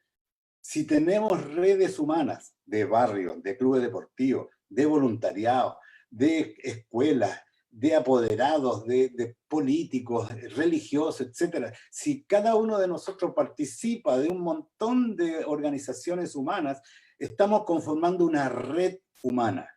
Si tenemos redes humanas de barrios, de clubes deportivos, de voluntariado, de escuelas, de apoderados, de políticos, religiosos, etc. Si cada uno de nosotros participa de un montón de organizaciones humanas, estamos conformando una red humana.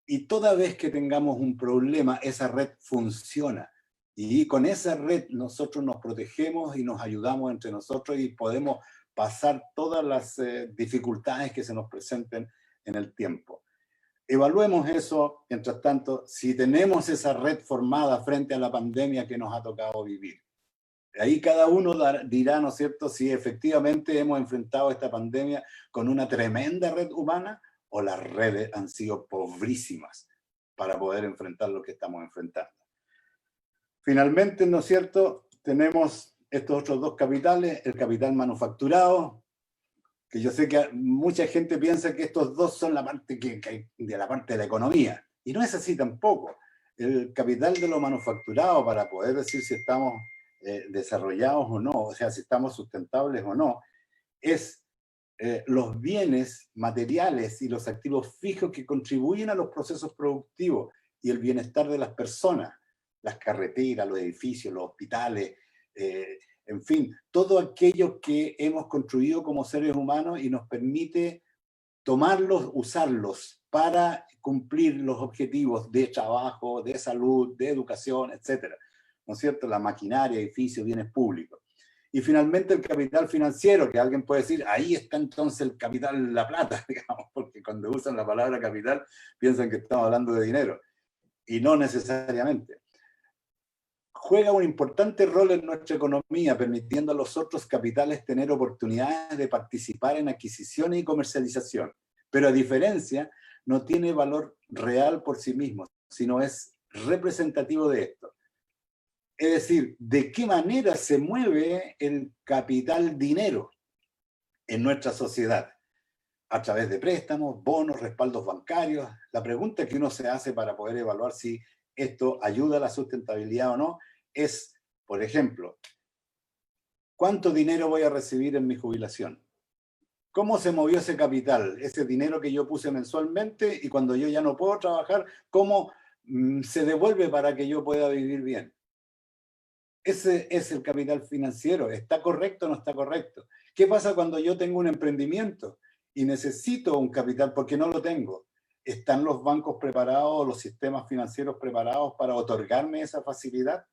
Y toda vez que tengamos un problema, esa red funciona. Y con esa red nosotros nos protegemos y nos ayudamos entre nosotros y podemos pasar todas las dificultades que se nos presenten en el tiempo. Evaluemos eso, mientras tanto, si tenemos esa red formada frente a la pandemia que nos ha tocado vivir. Ahí cada uno dirá, ¿no es cierto?, si efectivamente hemos enfrentado esta pandemia con una tremenda red humana o las redes han sido pobrísimas para poder enfrentar lo que estamos enfrentando. Finalmente, ¿no es cierto?, tenemos estos otros dos capitales, el capital manufacturado, que yo sé que mucha gente piensa que estos dos son la parte de la economía, y no es así tampoco. El capital de lo manufacturado, para poder decir si estamos desarrollados o no, o sea, si estamos sustentables o no, es los bienes materiales y los activos fijos que contribuyen a los procesos productivos y el bienestar de las personas, las carreteras, los edificios, los hospitales, en fin, todo aquello que hemos construido como seres humanos y nos permite tomarlos, usarlos para cumplir los objetivos de trabajo, de salud, de educación, etc. ¿No es cierto? La maquinaria, edificios, bienes públicos. Y finalmente el capital financiero, que alguien puede decir, ahí está entonces el capital, la plata, digamos, porque cuando usan la palabra capital piensan que estamos hablando de dinero. Y no necesariamente. Juega un importante rol en nuestra economía, permitiendo a los otros capitales tener oportunidades de participar en adquisición y comercialización. Pero a diferencia, no tiene valor real por sí mismo, sino es representativo de esto. Es decir, ¿de qué manera se mueve el capital dinero en nuestra sociedad? A través de préstamos, bonos, respaldos bancarios. La pregunta que uno se hace para poder evaluar si esto ayuda a la sustentabilidad o no es, por ejemplo, ¿cuánto dinero voy a recibir en mi jubilación? ¿Cómo se movió ese capital? Ese dinero que yo puse mensualmente y cuando yo ya no puedo trabajar, ¿cómo se devuelve para que yo pueda vivir bien? Ese es el capital financiero. ¿Está correcto o no está correcto? ¿Qué pasa cuando yo tengo un emprendimiento y necesito un capital porque no lo tengo? ¿Están los bancos preparados, los sistemas financieros preparados para otorgarme esa facilidad?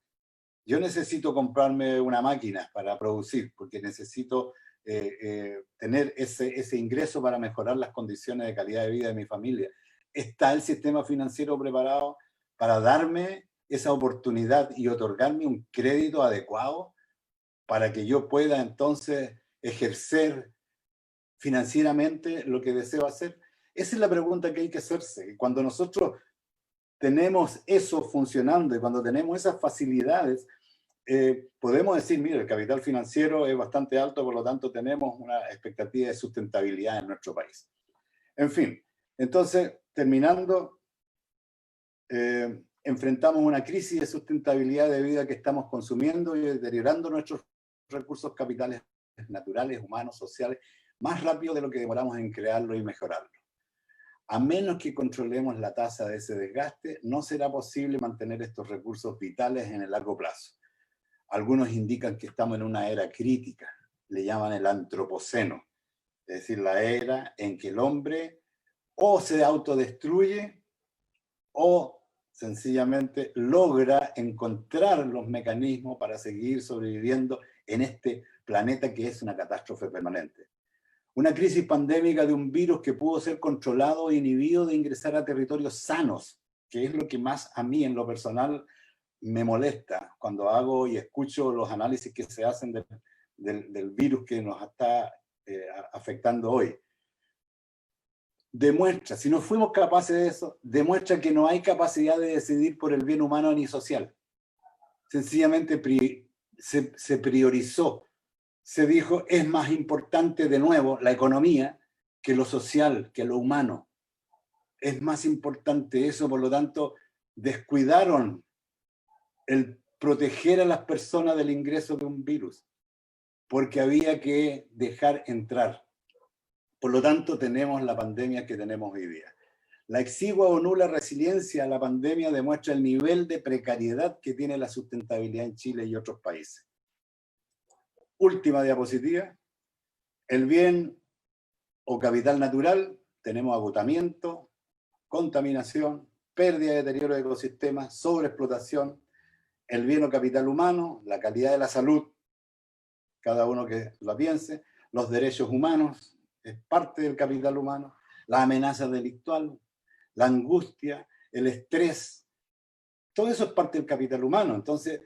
Yo necesito comprarme una máquina para producir porque necesito tener ese ingreso para mejorar las condiciones de calidad de vida de mi familia. ¿Está el sistema financiero preparado para darme esa oportunidad y otorgarme un crédito adecuado para que yo pueda entonces ejercer financieramente lo que deseo hacer? Esa es la pregunta que hay que hacerse. Cuando nosotros tenemos eso funcionando y cuando tenemos esas facilidades, podemos decir, mira, el capital financiero es bastante alto, por lo tanto tenemos una expectativa de sustentabilidad en nuestro país. En fin, entonces, terminando, enfrentamos una crisis de sustentabilidad debido a que estamos consumiendo y deteriorando nuestros recursos capitales naturales, humanos, sociales, más rápido de lo que demoramos en crearlo y mejorarlo. A menos que controlemos la tasa de ese desgaste, no será posible mantener estos recursos vitales en el largo plazo. Algunos indican que estamos en una era crítica, le llaman el antropoceno, es decir, la era en que el hombre o se autodestruye o sencillamente logra encontrar los mecanismos para seguir sobreviviendo en este planeta que es una catástrofe permanente. Una crisis pandémica de un virus que pudo ser controlado e inhibido de ingresar a territorios sanos, que es lo que más a mí en lo personal me molesta cuando hago y escucho los análisis que se hacen del virus que nos está afectando hoy. Demuestra, si no fuimos capaces de eso, demuestra que no hay capacidad de decidir por el bien humano ni social. Sencillamente se priorizó. Se dijo, es más importante de nuevo la economía que lo social, que lo humano. Es más importante eso, por lo tanto, descuidaron el proteger a las personas del ingreso de un virus, porque había que dejar entrar. Por lo tanto, tenemos la pandemia que tenemos hoy día. La exigua o nula resiliencia a la pandemia demuestra el nivel de precariedad que tiene la sustentabilidad en Chile y otros países. Última diapositiva. El bien o capital natural, tenemos agotamiento, contaminación, pérdida y deterioro de ecosistemas, sobreexplotación. El bien o capital humano, la calidad de la salud, cada uno que lo piense, los derechos humanos, es parte del capital humano, la amenaza delictual, la angustia, el estrés, todo eso es parte del capital humano. Entonces,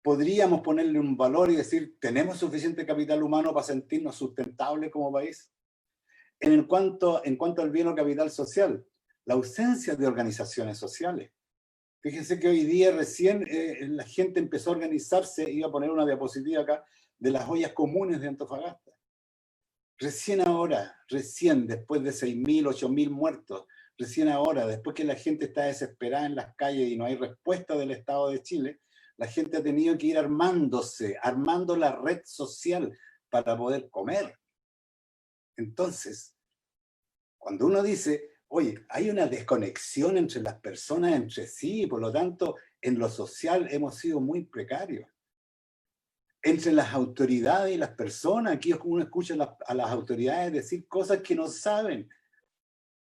podríamos ponerle un valor y decir, ¿tenemos suficiente capital humano para sentirnos sustentables como país? En cuanto al bien o capital social, la ausencia de organizaciones sociales. Fíjense que hoy día recién la gente empezó a organizarse, iba a poner una diapositiva acá, de las ollas comunes de Antofagasta. Recién ahora, después de 6.000, 8.000 muertos, recién ahora, después que la gente está desesperada en las calles y no hay respuesta del Estado de Chile, la gente ha tenido que ir armando la red social para poder comer. Entonces, cuando uno dice, oye, hay una desconexión entre las personas, entre sí, y por lo tanto, en lo social hemos sido muy precarios. Entre las autoridades y las personas, aquí uno escucha a las autoridades decir cosas que no saben,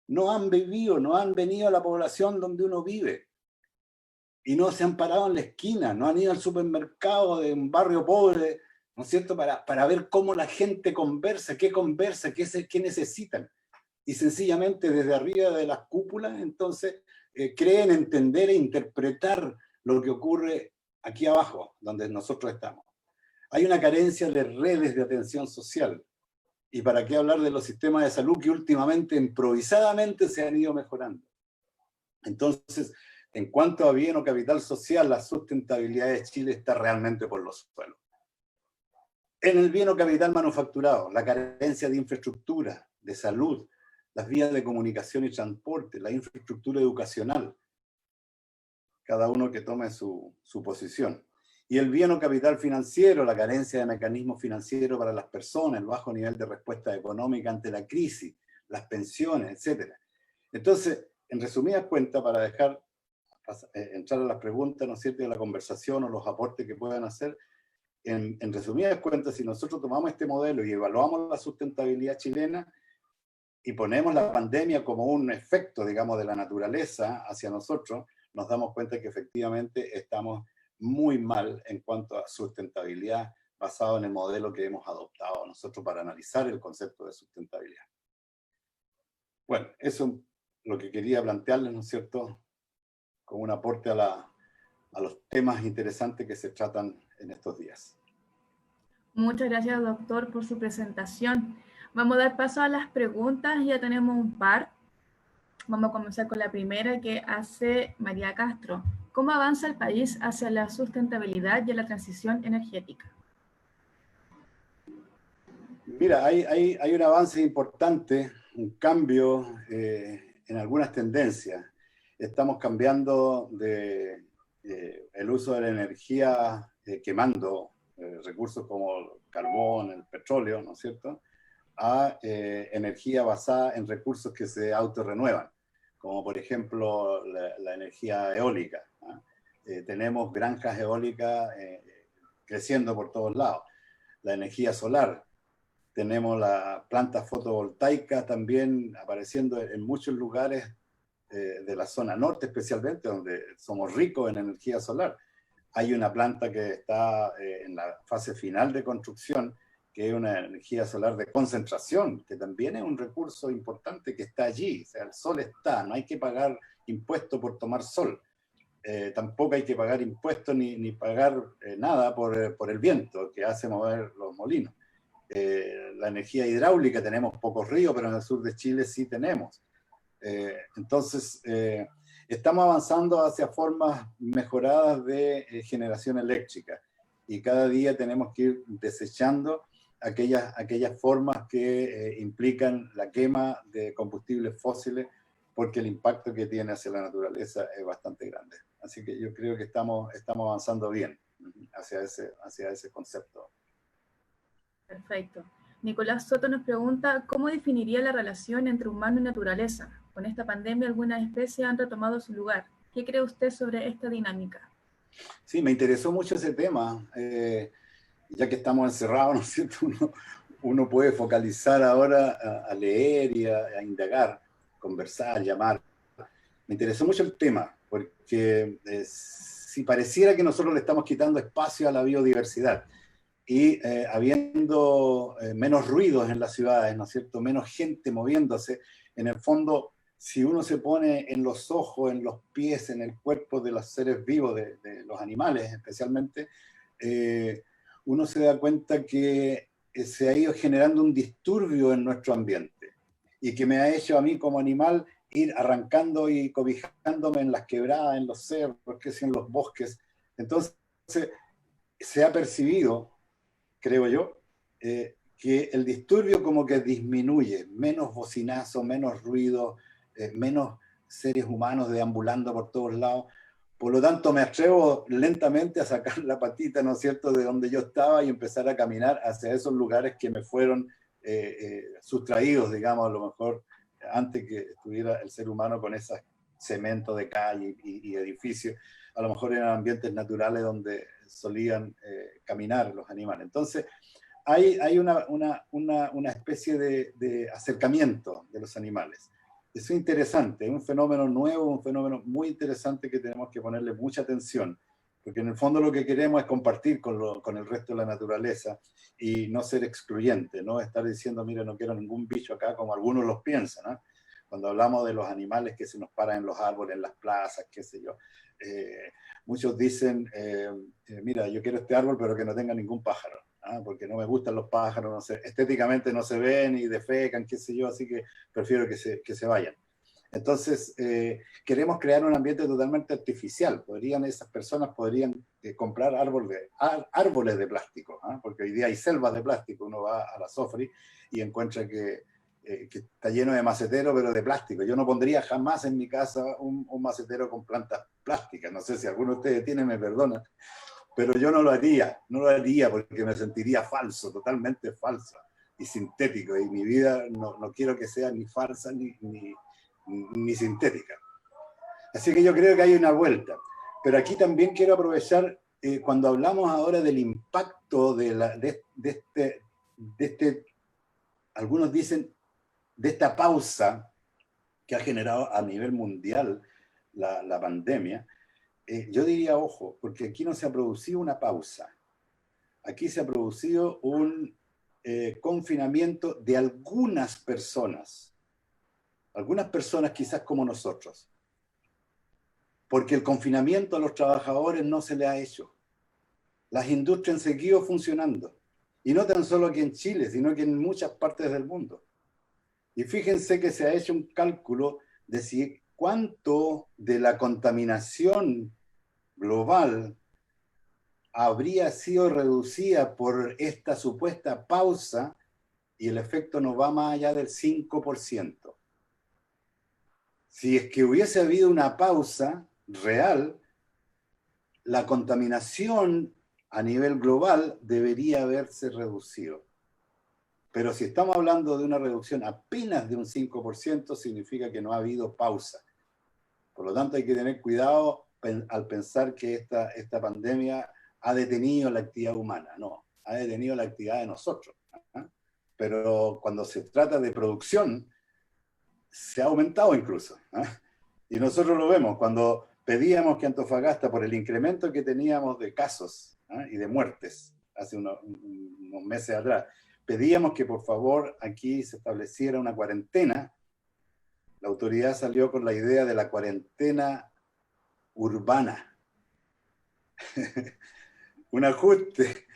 no han vivido, no han venido a la población donde uno vive, y no se han parado en la esquina, no han ido al supermercado de un barrio pobre, ¿no es cierto?, para ver cómo la gente conversa, qué necesitan. Y sencillamente desde arriba de las cúpulas, entonces, creen entender e interpretar lo que ocurre aquí abajo, donde nosotros estamos. Hay una carencia de redes de atención social. ¿Y para qué hablar de los sistemas de salud que últimamente, improvisadamente, se han ido mejorando? Entonces, en cuanto a bien o capital social, la sustentabilidad de Chile está realmente por los suelos. En el bien o capital manufacturado, la carencia de infraestructura, de salud, las vías de comunicación y transporte, la infraestructura educacional, cada uno que tome su posición. Y el bien o capital financiero, la carencia de mecanismos financieros para las personas, el bajo nivel de respuesta económica ante la crisis, las pensiones, etc. Entonces, en resumidas cuentas, para dejar entrar a las preguntas, ¿no es cierto?, de la conversación o los aportes que puedan hacer, en resumidas cuentas, si nosotros tomamos este modelo y evaluamos la sustentabilidad chilena y ponemos la pandemia como un efecto, digamos, de la naturaleza hacia nosotros, nos damos cuenta que efectivamente estamos muy mal en cuanto a sustentabilidad basado en el modelo que hemos adoptado nosotros para analizar el concepto de sustentabilidad. Bueno, eso lo que quería plantearles, ¿no es cierto?, como un aporte a los temas interesantes que se tratan en estos días. Muchas gracias, doctor, por su presentación. Vamos a dar paso a las preguntas, ya tenemos un par. Vamos a comenzar con la primera que hace María Castro. ¿Cómo avanza el país hacia la sustentabilidad y la transición energética? Mira, hay un avance importante, un cambio en algunas tendencias. Estamos cambiando el uso de la energía quemando recursos como el carbón, el petróleo, ¿no es cierto?, a energía basada en recursos que se autorrenuevan, como por ejemplo la energía eólica, ¿no? Tenemos granjas eólicas creciendo por todos lados. La energía solar. Tenemos las plantas fotovoltaicas también apareciendo en muchos lugares de la zona norte, especialmente, donde somos ricos en energía solar. Hay una planta que está en la fase final de construcción, que es una energía solar de concentración, que también es un recurso importante que está allí. O sea, el sol está, no hay que pagar impuesto por tomar sol. Tampoco hay que pagar impuestos ni pagar nada por el viento que hace mover los molinos. La energía hidráulica, tenemos pocos ríos, pero en el sur de Chile sí tenemos. Entonces, estamos avanzando hacia formas mejoradas de generación eléctrica y cada día tenemos que ir desechando aquellas formas que implican la quema de combustibles fósiles, porque el impacto que tiene hacia la naturaleza es bastante grande. Así que yo creo que estamos avanzando bien hacia ese concepto. Perfecto. Nicolás Soto nos pregunta, ¿cómo definiría la relación entre humano y naturaleza? Con esta pandemia, algunas especies han retomado su lugar. ¿Qué cree usted sobre esta dinámica? Sí, me interesó mucho ese tema. Ya que estamos encerrados, ¿no es cierto? Uno puede focalizar ahora a leer y a indagar, conversar, llamar. Me interesó mucho el tema, porque si pareciera que nosotros le estamos quitando espacio a la biodiversidad y habiendo menos ruidos en las ciudades, ¿no es cierto?, menos gente moviéndose, en el fondo, si uno se pone en los ojos, en los pies, en el cuerpo de los seres vivos, de los animales especialmente, uno se da cuenta que se ha ido generando un disturbio en nuestro ambiente y que me ha hecho a mí como animal ir arrancando y cobijándome en las quebradas, en los cerros, en los bosques. Entonces, se ha percibido, creo yo, que el disturbio como que disminuye, menos bocinazo, menos ruido, menos seres humanos deambulando por todos lados. Por lo tanto, me atrevo lentamente a sacar la patita, ¿no es cierto?, de donde yo estaba y empezar a caminar hacia esos lugares que me fueron sustraídos, digamos, a lo mejor antes que estuviera el ser humano con ese cemento de calle y edificios. A lo mejor eran ambientes naturales donde solían caminar los animales. Entonces, hay una especie de acercamiento de los animales. Eso es interesante, es un fenómeno nuevo, un fenómeno muy interesante que tenemos que ponerle mucha atención, porque en el fondo lo que queremos es compartir con el resto de la naturaleza y no ser excluyente, no estar diciendo, mira, no quiero ningún bicho acá, como algunos los piensan, ¿no? Cuando hablamos de los animales que se nos paran en los árboles, en las plazas, qué sé yo, muchos dicen, mira, yo quiero este árbol, pero que no tenga ningún pájaro. Porque no me gustan los pájaros, no sé, estéticamente no se ven y defecan, qué sé yo, así que prefiero que se vayan. Entonces, queremos crear un ambiente totalmente artificial. Esas personas podrían comprar árboles de plástico, porque hoy día hay selvas de plástico. Uno va a la Sofri y encuentra que está lleno de maceteros, pero de plástico. Yo no pondría jamás en mi casa un macetero con plantas plásticas. No sé si alguno de ustedes tiene, me perdona. Pero yo no lo haría porque me sentiría falso, totalmente falso y sintético. Y mi vida no quiero que sea ni falsa ni sintética. Así que yo creo que hay una vuelta. Pero aquí también quiero aprovechar, cuando hablamos ahora del impacto de este, algunos dicen, de esta pausa que ha generado a nivel mundial la pandemia. Yo diría, ojo, porque aquí no se ha producido una pausa. Aquí se ha producido un confinamiento de algunas personas algunas personas quizás como nosotros, porque el confinamiento a los trabajadores no se le ha hecho. Las industrias han seguido funcionando, y no tan solo aquí en Chile, sino que en muchas partes del mundo. Y fíjense que se ha hecho un cálculo de si cuánto de la contaminación global habría sido reducida por esta supuesta pausa, y el efecto no va más allá del 5%. Si es que hubiese habido una pausa real, la contaminación a nivel global debería haberse reducido. Pero si estamos hablando de una reducción apenas de un 5%, significa que no ha habido pausa. Por lo tanto, hay que tener cuidado al pensar que esta pandemia ha detenido la actividad humana. No, ha detenido la actividad de nosotros. Pero cuando se trata de producción, se ha aumentado incluso. Y nosotros lo vemos cuando pedíamos que Antofagasta, por el incremento que teníamos de casos y de muertes hace unos meses atrás, pedíamos que por favor aquí se estableciera una cuarentena. La autoridad salió con la idea de la cuarentena urbana. Un ajuste,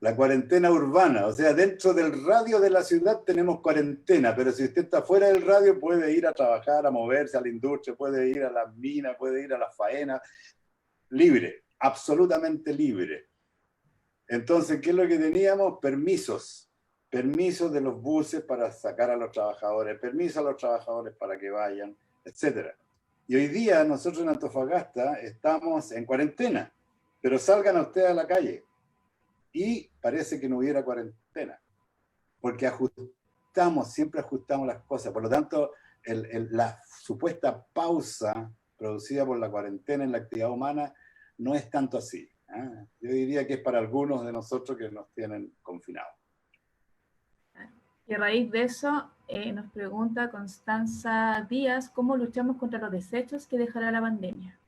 la cuarentena urbana, o sea, dentro del radio de la ciudad tenemos cuarentena, pero si usted está fuera del radio puede ir a trabajar, a moverse a la industria, puede ir a las minas, puede ir a las faenas, libre, absolutamente libre. Entonces, ¿qué es lo que teníamos? Permisos de los buses para sacar a los trabajadores, permisos a los trabajadores para que vayan, etc. Y hoy día nosotros en Antofagasta estamos en cuarentena, pero salgan ustedes a la calle y parece que no hubiera cuarentena, porque siempre ajustamos las cosas. Por lo tanto, la supuesta pausa producida por la cuarentena en la actividad humana no es tanto así. Yo diría que es para algunos de nosotros que nos tienen confinados. Y a raíz de eso, nos pregunta Constanza Díaz, ¿cómo luchamos contra los desechos que dejará la pandemia?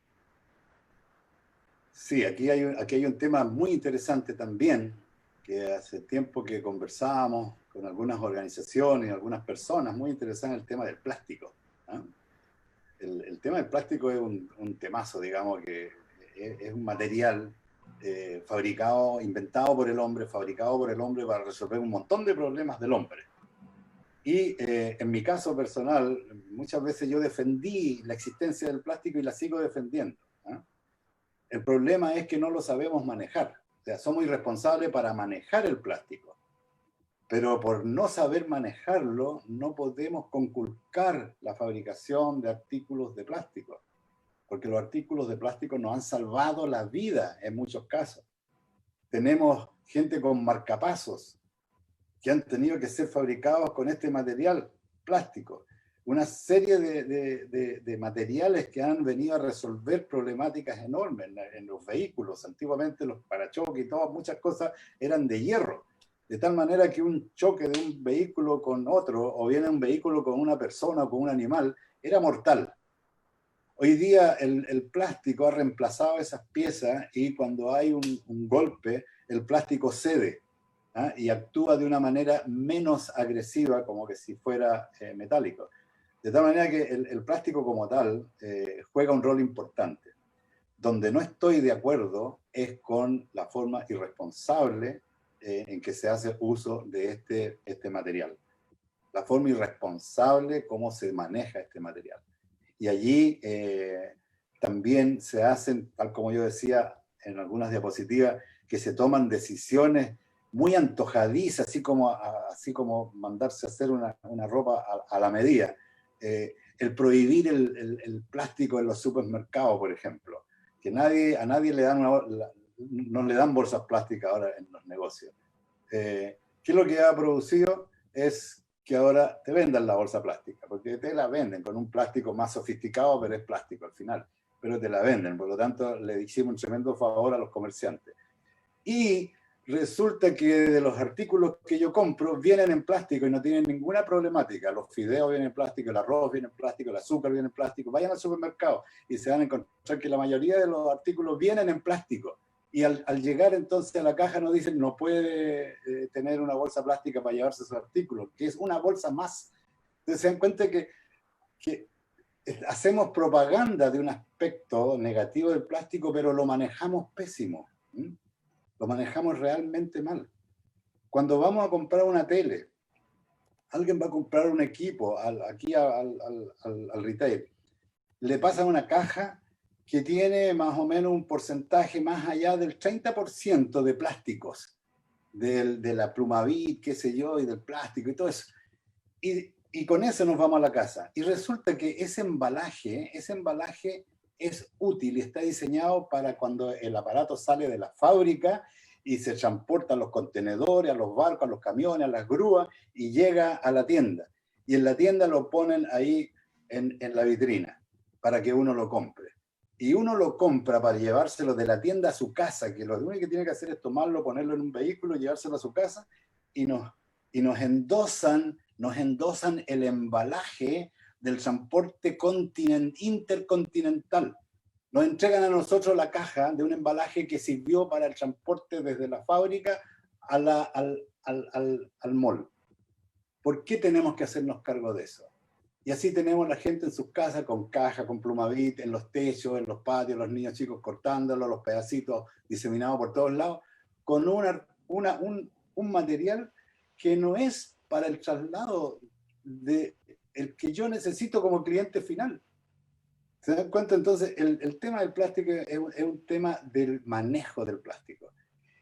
Sí, aquí hay un tema muy interesante también, que hace tiempo que conversábamos con algunas organizaciones, algunas personas, muy interesante el tema del plástico. El tema del plástico es un temazo, digamos, que es un material inventado por el hombre, fabricado por el hombre para resolver un montón de problemas del hombre. Y en mi caso personal, muchas veces yo defendí la existencia del plástico y la sigo defendiendo. El problema es que no lo sabemos manejar. O sea, somos irresponsables para manejar el plástico. Pero por no saber manejarlo, no podemos conculcar la fabricación de artículos de plástico. Porque los artículos de plástico nos han salvado la vida en muchos casos. Tenemos gente con marcapasos que han tenido que ser fabricados con este material plástico. Una serie de materiales que han venido a resolver problemáticas enormes en los vehículos. Antiguamente los parachoques y todas muchas cosas eran de hierro. De tal manera que un choque de un vehículo con otro, o bien un vehículo con una persona o con un animal, era mortal. Hoy día el plástico ha reemplazado esas piezas y cuando hay un golpe, el plástico cede y actúa de una manera menos agresiva, como que si fuera metálico. De tal manera que el plástico como tal juega un rol importante. Donde no estoy de acuerdo es con la forma irresponsable en que se hace uso de este material. La forma irresponsable cómo se maneja este material. Y allí también se hacen, tal como yo decía en algunas diapositivas, que se toman decisiones muy antojadizas, así como mandarse a hacer una ropa a la medida. El prohibir el plástico en los supermercados, por ejemplo, que a nadie le dan no le dan bolsas plásticas ahora en los negocios. ¿Qué es lo que ha producido? Es que ahora te vendan la bolsa plástica, porque te la venden con un plástico más sofisticado, pero es plástico al final, pero te la venden, por lo tanto le hicimos un tremendo favor a los comerciantes. Y resulta que de los artículos que yo compro vienen en plástico y no tienen ninguna problemática. Los fideos vienen en plástico, el arroz viene en plástico, el azúcar viene en plástico. Vayan al supermercado y se van a encontrar que la mayoría de los artículos vienen en plástico. Y al llegar entonces a la caja nos dicen no puede tener una bolsa plástica para llevarse esos artículos, que es una bolsa más. Entonces se dan cuenta que que hacemos propaganda de un aspecto negativo del plástico, pero lo manejamos pésimo. Lo manejamos realmente mal. Cuando vamos a comprar una tele, alguien va a comprar un equipo aquí al retail, le pasa una caja que tiene más o menos un porcentaje más allá del 30% de plásticos, de la Plumavit, qué sé yo, y del plástico y todo eso. Y con eso nos vamos a la casa. Y resulta que ese embalaje es útil y está diseñado para cuando el aparato sale de la fábrica y se transporta a los contenedores, a los barcos, a los camiones, a las grúas y llega a la tienda. Y en la tienda lo ponen ahí en la vitrina para que uno lo compre. Y uno lo compra para llevárselo de la tienda a su casa, que lo único que tiene que hacer es tomarlo, ponerlo en un vehículo, llevárselo a su casa y nos endosan el embalaje del transporte intercontinental. Nos entregan a nosotros la caja de un embalaje que sirvió para el transporte desde la fábrica al mall. ¿Por qué tenemos que hacernos cargo de eso? Y así tenemos la gente en sus casas con caja, con Plumavit, en los techos, en los patios, los niños chicos cortándolo, los pedacitos diseminados por todos lados, con un material que no es para el traslado del que yo necesito como cliente final. ¿Se dan cuenta? Entonces, el tema del plástico es un tema del manejo del plástico.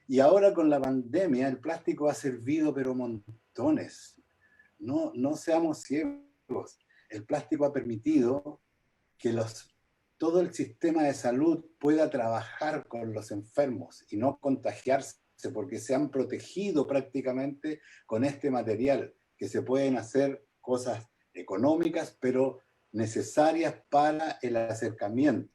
Y ahora con la pandemia, el plástico ha servido, pero montones. No seamos ciegos. El plástico ha permitido que todo el sistema de salud pueda trabajar con los enfermos y no contagiarse, porque se han protegido prácticamente con este material, que se pueden hacer cosas económicas, pero necesarias para el acercamiento.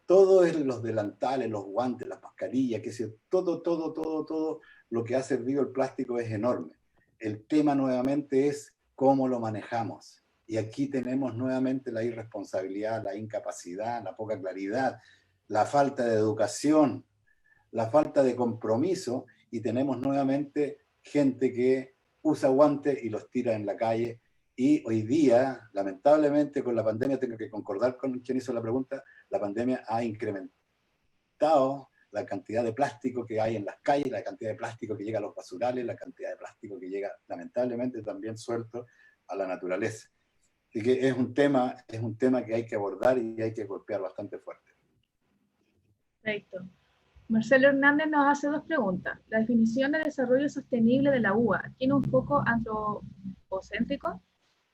Todo es los delantales, los guantes, las mascarillas, todo lo que ha servido el plástico es enorme. El tema nuevamente es cómo lo manejamos. Y aquí tenemos nuevamente la irresponsabilidad, la incapacidad, la poca claridad, la falta de educación, la falta de compromiso, y tenemos nuevamente gente que usa guantes y los tira en la calle. Y hoy día, lamentablemente, con la pandemia, tengo que concordar con quien hizo la pregunta, la pandemia ha incrementado la cantidad de plástico que hay en las calles, la cantidad de plástico que llega a los basurales, la cantidad de plástico que llega, lamentablemente, también suelto a la naturaleza. Así que es un tema que hay que abordar y hay que golpear bastante fuerte. Perfecto. Marcelo Hernández nos hace dos preguntas. La definición de desarrollo sostenible de la UA, ¿tiene un foco antropocéntrico?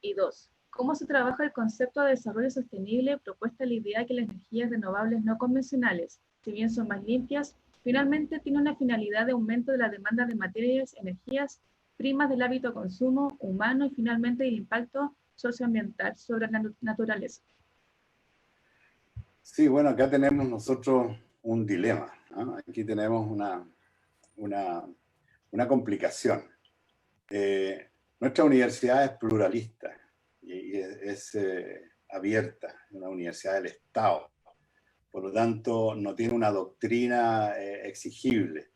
Y dos, ¿cómo se trabaja el concepto de desarrollo sostenible propuesta la idea que las energías renovables no convencionales, si bien son más limpias, finalmente tienen una finalidad de aumento de la demanda de materias, energías primas del hábito de consumo humano y finalmente el impacto socioambiental sobre la naturaleza? Sí, bueno, acá tenemos nosotros un dilema, ¿no? Aquí tenemos una complicación. Nuestra universidad es pluralista y es abierta, es una universidad del Estado. Por lo tanto, no tiene una doctrina exigible.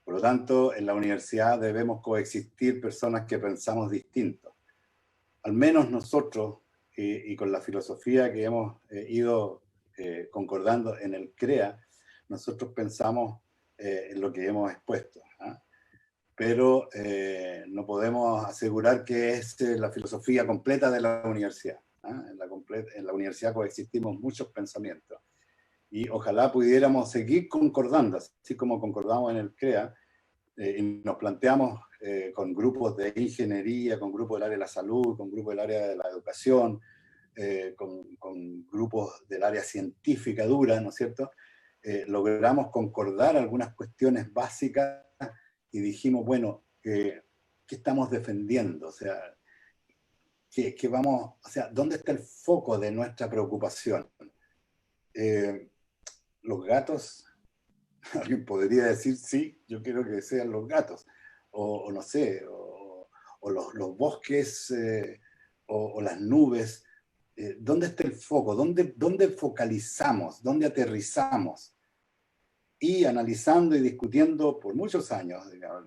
Por lo tanto, en la universidad debemos coexistir personas que pensamos distinto. Al menos nosotros, y con la filosofía que hemos ido concordando en el CREA, nosotros pensamos en lo que hemos expuesto, ¿eh? Pero no podemos asegurar que es la filosofía completa de la universidad, ¿eh? En la universidad coexistimos muchos pensamientos y ojalá pudiéramos seguir concordando, así como concordamos en el CREA, y nos planteamos con grupos de ingeniería, con grupos del área de la salud, con grupos del área de la educación, con grupos del área científica dura, ¿no es cierto? Logramos concordar algunas cuestiones básicas y dijimos, bueno, ¿qué estamos defendiendo? O sea, ¿dónde está el foco de nuestra preocupación? Los gatos, alguien podría decir, sí, yo quiero que sean los gatos, o no sé, o los bosques, o las nubes. ¿Dónde está el foco? ¿Dónde focalizamos? ¿Dónde aterrizamos? Y analizando y discutiendo por muchos años, digamos,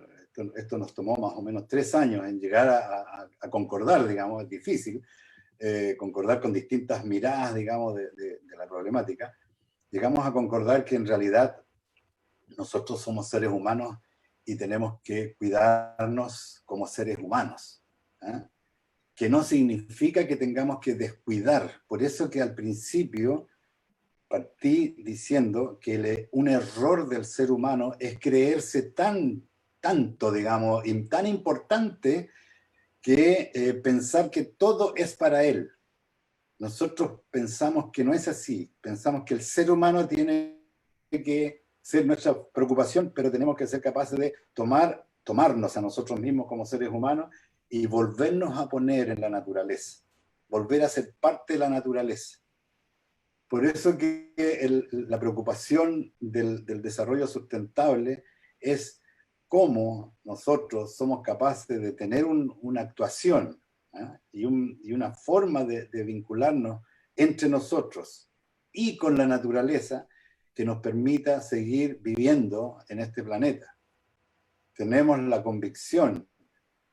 esto nos tomó más o menos 3 años en llegar a concordar, digamos, es difícil, concordar con distintas miradas, digamos, de la problemática, llegamos a concordar que en realidad nosotros somos seres humanos y tenemos que cuidarnos como seres humanos, ¿eh? Que no significa que tengamos que descuidar. Por eso que al principio partí diciendo que un error del ser humano es creerse tanto, digamos, y tan importante que pensar que todo es para él. Nosotros pensamos que no es así. Pensamos que el ser humano tiene que ser nuestra preocupación, pero tenemos que ser capaces de tomarnos a nosotros mismos como seres humanos y volvernos a poner en la naturaleza, volver a ser parte de la naturaleza. Por eso que la preocupación del desarrollo sustentable es cómo nosotros somos capaces de tener una actuación, ¿eh? y una forma de vincularnos entre nosotros y con la naturaleza que nos permita seguir viviendo en este planeta. Tenemos la convicción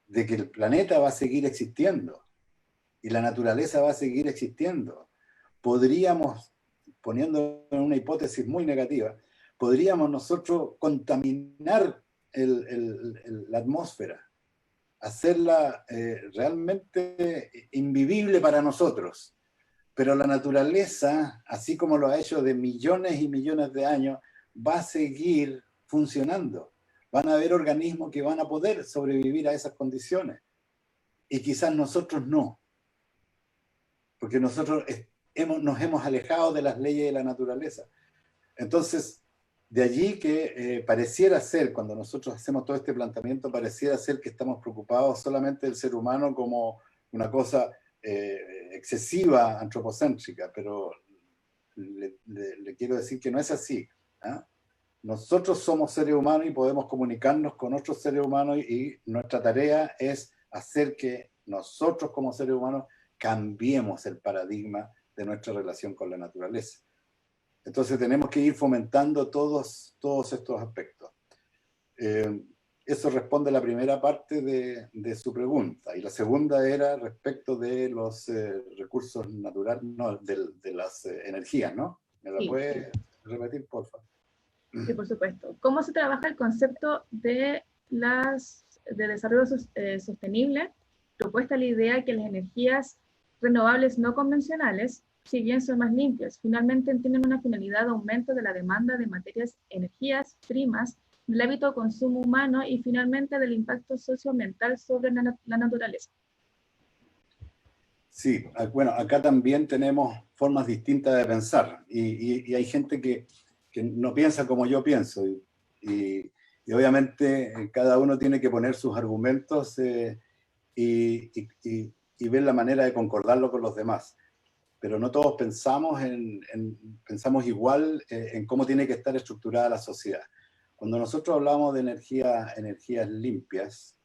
de que el planeta va a seguir existiendo y la naturaleza va a seguir existiendo. Podríamos, poniendo en una hipótesis muy negativa, podríamos nosotros contaminar la atmósfera, hacerla realmente invivible para nosotros. Pero la naturaleza, así como lo ha hecho de millones y millones de años, va a seguir funcionando. Van a haber organismos que van a poder sobrevivir a esas condiciones. Y quizás nosotros no. Porque nosotros nos hemos alejado de las leyes de la naturaleza. Entonces, de allí que pareciera ser, cuando nosotros hacemos todo este planteamiento, pareciera ser que estamos preocupados solamente del ser humano como una cosa excesiva, antropocéntrica, pero le quiero decir que no es así, ¿eh? Nosotros somos seres humanos y podemos comunicarnos con otros seres humanos y nuestra tarea es hacer que nosotros como seres humanos cambiemos el paradigma de nuestra relación con la naturaleza. Entonces tenemos que ir fomentando todos estos aspectos. Eso responde a la primera parte de su pregunta. Y la segunda era respecto de los recursos naturales, no, de las energías, ¿no? ¿Me la puede repetir, por favor? Sí, por supuesto. ¿Cómo se trabaja el concepto de desarrollo sostenible? Propuesta la idea que las energías renovables no convencionales, si bien son más limpias, finalmente tienen una finalidad de aumento de la demanda de energías primas, del hábito de consumo humano y finalmente del impacto socioambiental sobre la naturaleza. Sí, bueno, acá también tenemos formas distintas de pensar y hay gente que no piensa como yo pienso y obviamente cada uno tiene que poner sus argumentos y ver la manera de concordarlo con los demás. Pero no todos pensamos igual en cómo tiene que estar estructurada la sociedad. Cuando nosotros hablamos de energías limpias,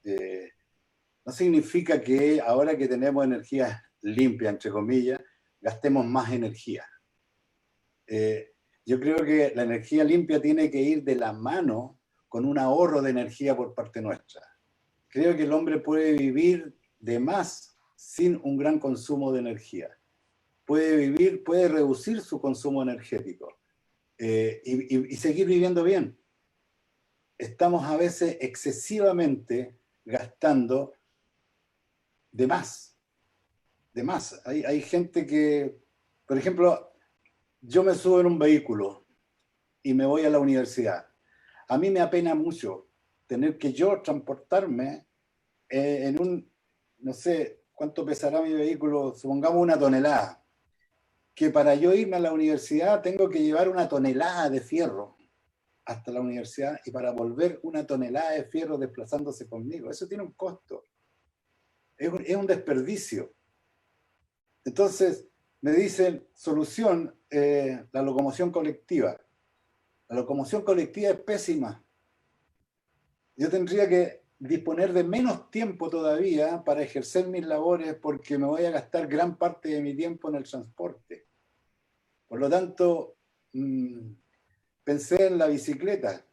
no significa que ahora que tenemos energías limpias, entre comillas, gastemos más energía. Yo creo que la energía limpia tiene que ir de la mano con un ahorro de energía por parte nuestra. Creo que el hombre puede vivir de más sin un gran consumo de energía. Puede reducir su consumo energético y seguir viviendo bien. Estamos a veces excesivamente gastando de más. De más. Hay gente que, por ejemplo, yo me subo en un vehículo y me voy a la universidad. A mí me apena mucho tener que yo transportarme en no sé cuánto pesará mi vehículo, supongamos 1 tonelada, que para yo irme a la universidad tengo que llevar 1 tonelada de fierro hasta la universidad y para volver 1 tonelada de fierro desplazándose conmigo. Eso tiene un costo. Es un desperdicio. Entonces, me dicen, solución, la locomoción colectiva. La locomoción colectiva es pésima. Yo tendría que disponer de menos tiempo todavía para ejercer mis labores porque me voy a gastar gran parte de mi tiempo en el transporte. Por lo tanto, pensé en la bicicleta,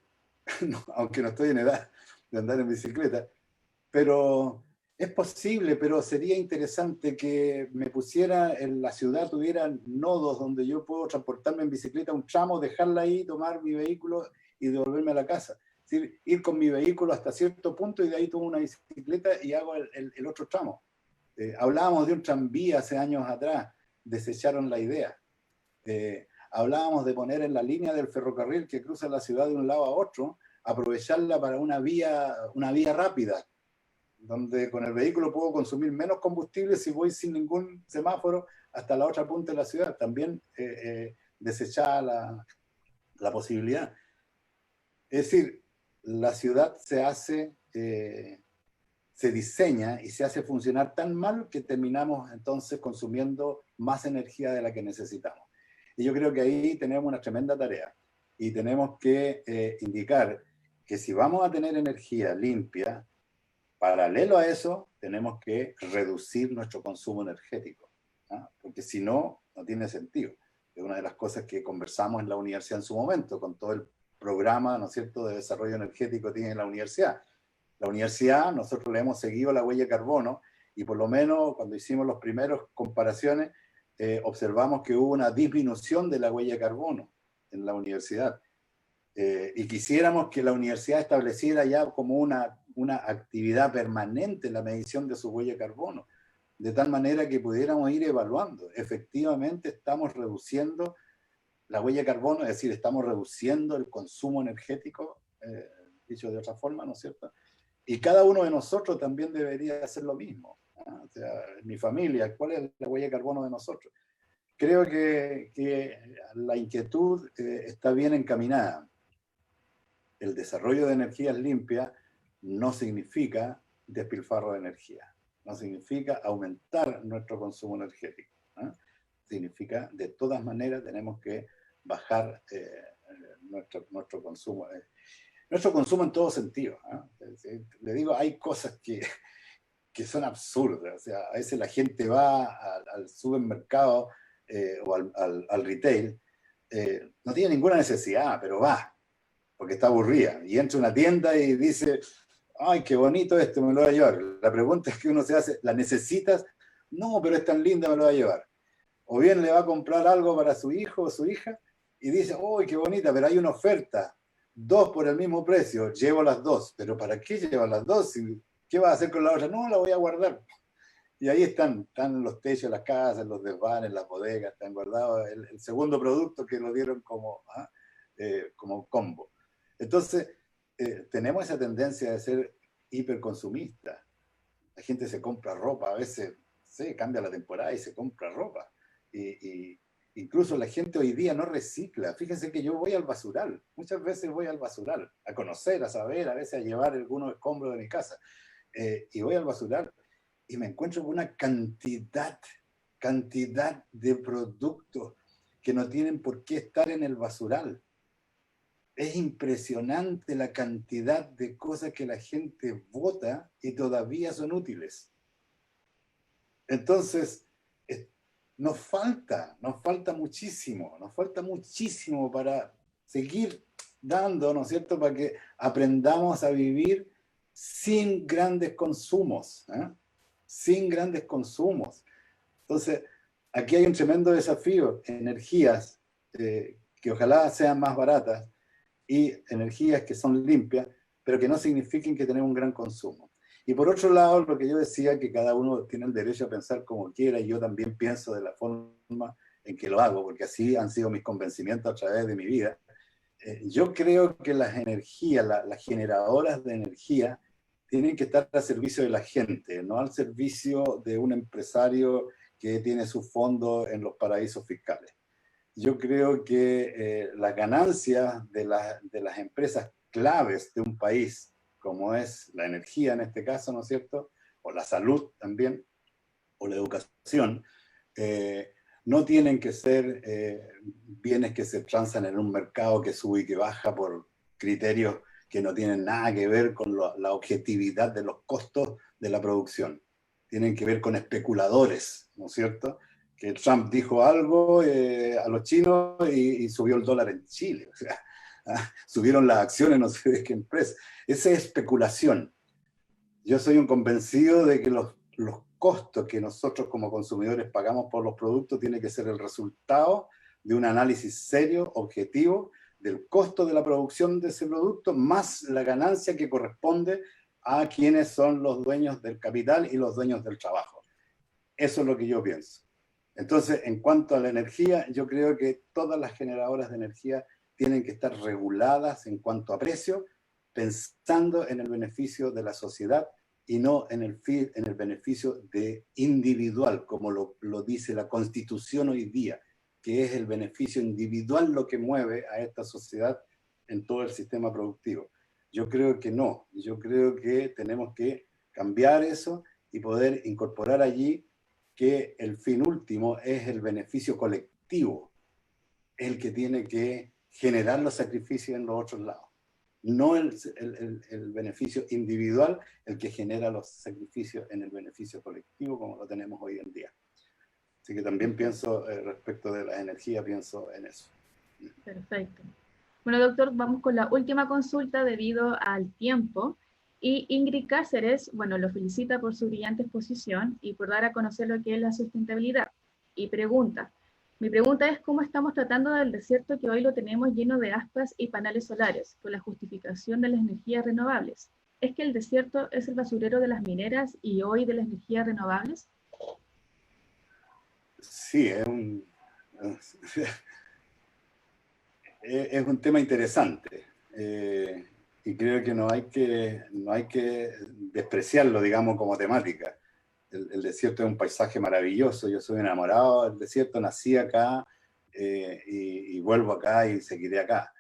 aunque no estoy en edad de andar en bicicleta, pero Es posible, pero sería interesante que me pusiera en la ciudad, tuviera nodos donde yo puedo transportarme en bicicleta un tramo, dejarla ahí, tomar mi vehículo y devolverme a la casa. Es decir, ir con mi vehículo hasta cierto punto y de ahí tomo una bicicleta y hago el otro tramo. Hablábamos de un tranvía hace años atrás, desecharon la idea. Hablábamos de poner en la línea del ferrocarril que cruza la ciudad de un lado a otro, aprovecharla para una vía rápida, donde con el vehículo puedo consumir menos combustible si voy sin ningún semáforo hasta la otra punta de la ciudad. También desechada la posibilidad. Es decir, la ciudad se diseña y se hace funcionar tan mal que terminamos entonces consumiendo más energía de la que necesitamos. Y yo creo que ahí tenemos una tremenda tarea y tenemos que indicar que si vamos a tener energía limpia, paralelo a eso, tenemos que reducir nuestro consumo energético, ¿no? Porque si no, no tiene sentido. Es una de las cosas que conversamos en la universidad en su momento, con todo el programa, ¿no es cierto?, de desarrollo energético que tiene la universidad. La universidad, nosotros le hemos seguido la huella de carbono y por lo menos cuando hicimos las primeras comparaciones, observamos que hubo una disminución de la huella de carbono en la universidad. Y quisiéramos que la universidad estableciera ya como una actividad permanente la medición de su huella de carbono, de tal manera que pudiéramos ir evaluando. Efectivamente estamos reduciendo la huella de carbono, es decir, estamos reduciendo el consumo energético, dicho de otra forma, ¿no es cierto? Y cada uno de nosotros también debería hacer lo mismo, ¿no? O sea, mi familia, ¿cuál es la huella de carbono de nosotros? Creo que la inquietud está bien encaminada. El desarrollo de energías limpias no significa despilfarro de energía, no significa aumentar nuestro consumo energético, ¿no? Significa, de todas maneras, tenemos que bajar nuestro consumo. Nuestro consumo en todo sentido, ¿no? Le digo, hay cosas que son absurdas. O sea, a veces la gente va al supermercado o al retail, no tiene ninguna necesidad, pero va, porque está aburrida. Y entra a una tienda y dice, ay, qué bonito esto, me lo voy a llevar. La pregunta es que uno se hace, ¿la necesitas? No, pero es tan linda, me lo voy a llevar. O bien le va a comprar algo para su hijo o su hija y dice, uy, qué bonita, pero hay una oferta. 2 por el mismo precio, llevo las 2. ¿Pero para qué llevas las 2? ¿Qué vas a hacer con la otra? No, la voy a guardar. Y ahí están los techos de las casas, los desvanes, las bodegas, están guardados el segundo producto que lo dieron como combo. Entonces, tenemos esa tendencia de ser hiperconsumistas. La gente se compra ropa, a veces se cambia la temporada y se compra ropa. Y incluso la gente hoy día no recicla. Fíjense que yo voy al basural, muchas veces voy al basural, a conocer, a saber, a veces a llevar algunos escombros de mi casa. Y voy al basural y me encuentro con una cantidad de productos que no tienen por qué estar en el basural. Es impresionante la cantidad de cosas que la gente bota y todavía son útiles. Entonces, nos falta muchísimo para seguir dando, ¿no es cierto?, para que aprendamos a vivir sin grandes consumos, ¿eh? Sin grandes consumos. Entonces, aquí hay un tremendo desafío, energías que ojalá sean más baratas y energías que son limpias, pero que no signifiquen que tenemos un gran consumo. Y por otro lado, lo que yo decía, que cada uno tiene el derecho a pensar como quiera, y yo también pienso de la forma en que lo hago, porque así han sido mis convencimientos a través de mi vida. Yo creo que las energías, las generadoras de energía, tienen que estar al servicio de la gente, no al servicio de un empresario que tiene sus fondos en los paraísos fiscales. Yo creo que las ganancias de las empresas claves de un país, como es la energía en este caso, ¿no es cierto?, o la salud también, o la educación, no tienen que ser bienes que se transan en un mercado que sube y que baja por criterios que no tienen nada que ver con la objetividad de los costos de la producción. Tienen que ver con especuladores, ¿no es cierto?, que Trump dijo algo a los chinos y subió el dólar en Chile. O sea, subieron las acciones, no sé de qué empresa. Esa es especulación. Yo soy un convencido de que los costos que nosotros como consumidores pagamos por los productos tiene que ser el resultado de un análisis serio, objetivo, del costo de la producción de ese producto, más la ganancia que corresponde a quienes son los dueños del capital y los dueños del trabajo. Eso es lo que yo pienso. Entonces, en cuanto a la energía, yo creo que todas las generadoras de energía tienen que estar reguladas en cuanto a precio, pensando en el beneficio de la sociedad y no en el beneficio individual, como lo dice la Constitución hoy día, que es el beneficio individual lo que mueve a esta sociedad en todo el sistema productivo. Yo creo que no, yo creo que tenemos que cambiar eso y poder incorporar allí que el fin último es el beneficio colectivo, el que tiene que generar los sacrificios en los otros lados. No el beneficio individual el que genera los sacrificios en el beneficio colectivo como lo tenemos hoy en día. Así que también pienso, respecto de la energía, pienso en eso. Perfecto. Bueno, doctor, vamos con la última consulta debido al tiempo. Y Ingrid Cáceres, bueno, lo felicita por su brillante exposición y por dar a conocer lo que es la sustentabilidad. Y pregunta, mi pregunta es cómo estamos tratando del desierto que hoy lo tenemos lleno de aspas y paneles solares, con la justificación de las energías renovables. ¿Es que el desierto es el basurero de las mineras y hoy de las energías renovables? Sí, es un tema interesante. Y creo que no hay que despreciarlo, digamos, como temática. El desierto es un paisaje maravilloso, yo soy enamorado del desierto, nací acá y vuelvo acá y seguiré acá.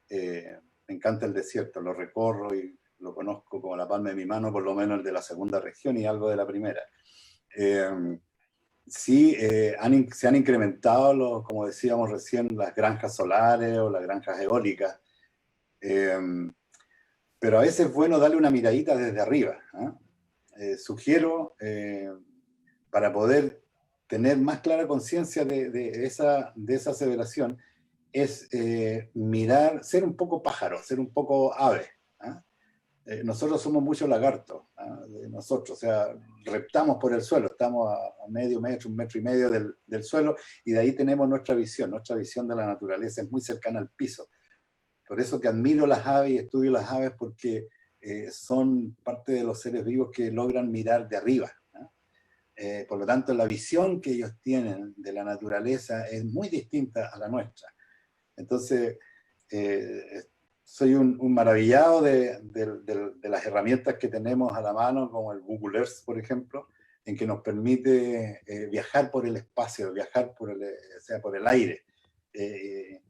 Me encanta el desierto, lo recorro y lo conozco como la palma de mi mano, por lo menos el de la segunda región y algo de la primera. Sí, se han incrementado, como decíamos recién, las granjas solares o las granjas eólicas. Pero a veces es bueno darle una miradita desde arriba. Sugiero, para poder tener más clara conciencia de esa aseveración, es mirar, ser un poco pájaro, ser un poco ave. Nosotros somos muchos lagartos, nosotros, o sea, reptamos por el suelo, estamos a medio metro, 1,5 metros del suelo, y de ahí tenemos nuestra visión de la naturaleza es muy cercana al piso. Por eso que admiro las aves y estudio las aves, porque son parte de los seres vivos que logran mirar de arriba. Por lo tanto, la visión que ellos tienen de la naturaleza es muy distinta a la nuestra. Entonces, soy un maravillado de las herramientas que tenemos a la mano, como el Google Earth, por ejemplo, en que nos permite viajar por el espacio, viajar por el aire.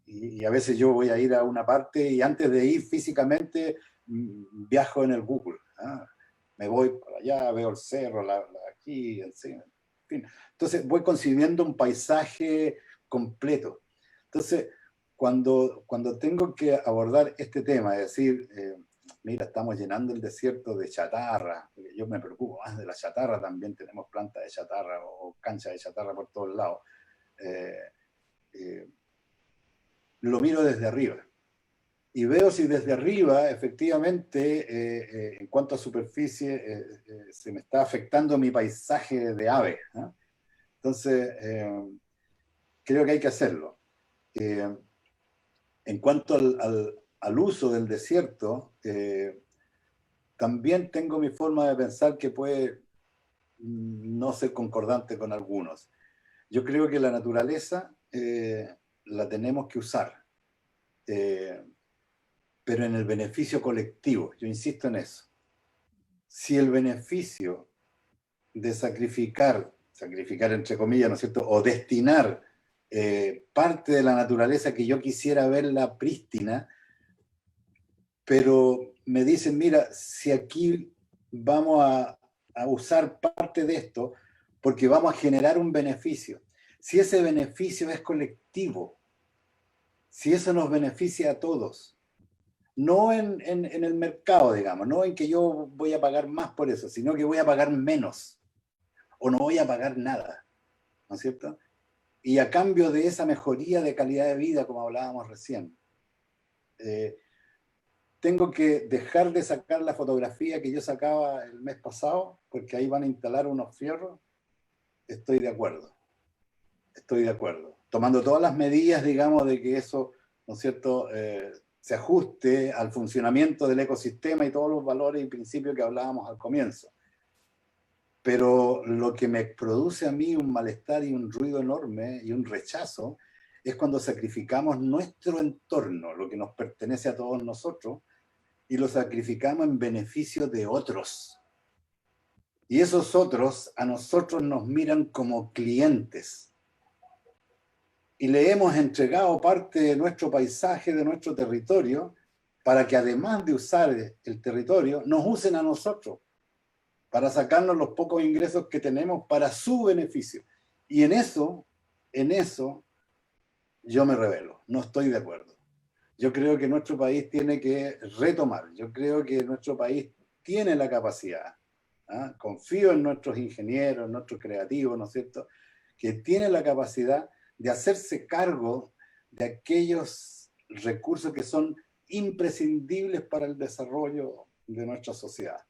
Y a veces yo voy a ir a una parte y antes de ir físicamente viajo en el Google. Me voy para allá, veo el cerro, aquí, en fin. Entonces voy concibiendo un paisaje completo. Entonces, cuando tengo que abordar este tema, es decir, mira, estamos llenando el desierto de chatarra, porque yo me preocupo más de la chatarra, también tenemos plantas de chatarra o canchas de chatarra por todos lados. Lo miro desde arriba y veo si desde arriba efectivamente en cuanto a superficie se me está afectando mi paisaje de aves. Entonces creo que hay que hacerlo. En cuanto al uso del desierto, también tengo mi forma de pensar que puede no ser concordante con algunos. Yo creo que la naturaleza la tenemos que usar, pero en el beneficio colectivo. Yo insisto en eso. Si el beneficio de sacrificar entre comillas, ¿no es cierto?, o destinar parte de la naturaleza que yo quisiera verla prístina, pero me dicen, mira, si aquí vamos a usar parte de esto porque vamos a generar un beneficio. Si ese beneficio es colectivo, si eso nos beneficia a todos, no en el mercado, digamos, no en que yo voy a pagar más por eso, sino que voy a pagar menos o no voy a pagar nada, ¿no es cierto? Y a cambio de esa mejoría de calidad de vida, como hablábamos recién, tengo que dejar de sacar la fotografía que yo sacaba el mes pasado, porque ahí van a instalar unos fierros, estoy de acuerdo. Estoy de acuerdo. Tomando todas las medidas, digamos, de que eso, ¿no es cierto?, se ajuste al funcionamiento del ecosistema y todos los valores y principios que hablábamos al comienzo. Pero lo que me produce a mí un malestar y un ruido enorme y un rechazo es cuando sacrificamos nuestro entorno, lo que nos pertenece a todos nosotros, y lo sacrificamos en beneficio de otros. Y esos otros a nosotros nos miran como clientes. Y le hemos entregado parte de nuestro paisaje, de nuestro territorio, para que además de usar el territorio, nos usen a nosotros, para sacarnos los pocos ingresos que tenemos para su beneficio. Y en eso yo me rebelo, no estoy de acuerdo. Yo creo que nuestro país tiene que retomar, yo creo que nuestro país tiene la capacidad, ¿ah? Confío en nuestros ingenieros, en nuestros creativos, ¿no es cierto?, que tienen la capacidad de hacerse cargo de aquellos recursos que son imprescindibles para el desarrollo de nuestra sociedad.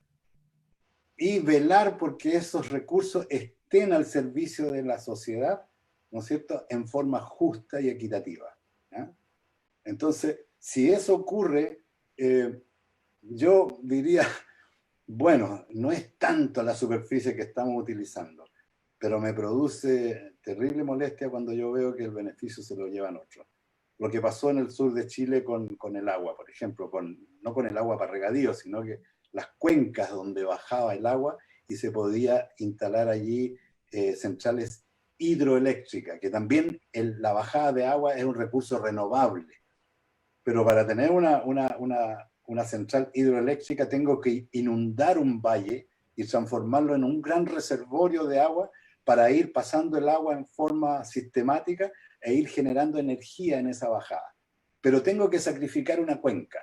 Y velar porque esos recursos estén al servicio de la sociedad, ¿no es cierto?, en forma justa y equitativa. ¿Ya? Entonces, si eso ocurre, yo diría, bueno, no es tanto la superficie que estamos utilizando, pero me produce terrible molestia cuando yo veo que el beneficio se lo llevan otros. Lo que pasó en el sur de Chile con el agua, por ejemplo, no con el agua para regadío, sino que las cuencas donde bajaba el agua y se podía instalar allí centrales hidroeléctricas, que también la bajada de agua es un recurso renovable. Pero para tener una central hidroeléctrica tengo que inundar un valle y transformarlo en un gran reservorio de agua para ir pasando el agua en forma sistemática e ir generando energía en esa bajada. Pero tengo que sacrificar una cuenca.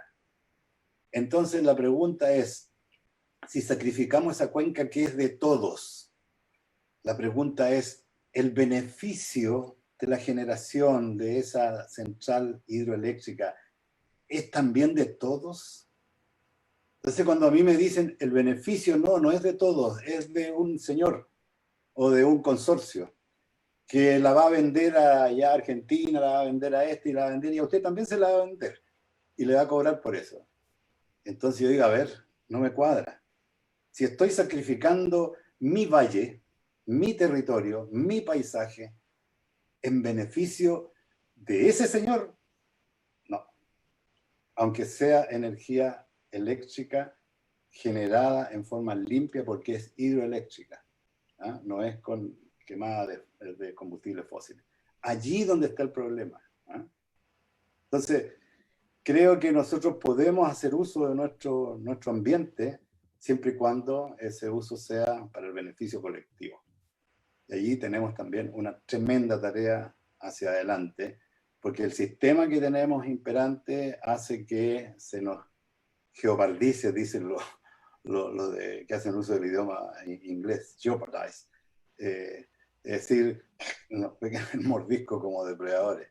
Entonces la pregunta es, si sacrificamos esa cuenca que es de todos, la pregunta es, ¿el beneficio de la generación de esa central hidroeléctrica es también de todos? Entonces cuando a mí me dicen el beneficio no es de todos, es de un señor o de un consorcio que la va a vender allá a Argentina, la va a vender a este y la va a vender y a usted también se la va a vender y le va a cobrar por eso. Entonces yo digo, a ver, no me cuadra. Si estoy sacrificando mi valle, mi territorio, mi paisaje, en beneficio de ese señor, no. Aunque sea energía eléctrica generada en forma limpia porque es hidroeléctrica, ¿ah? No es con quemada de combustibles fósiles. Allí donde está el problema. ¿Ah? Entonces, creo que nosotros podemos hacer uso de nuestro ambiente siempre y cuando ese uso sea para el beneficio colectivo. Y allí tenemos también una tremenda tarea hacia adelante, porque el sistema que tenemos imperante hace que se nos geopardice, dicen los que hacen uso del idioma inglés, jeopardize. Es decir, nos pegan el mordisco como depredadores.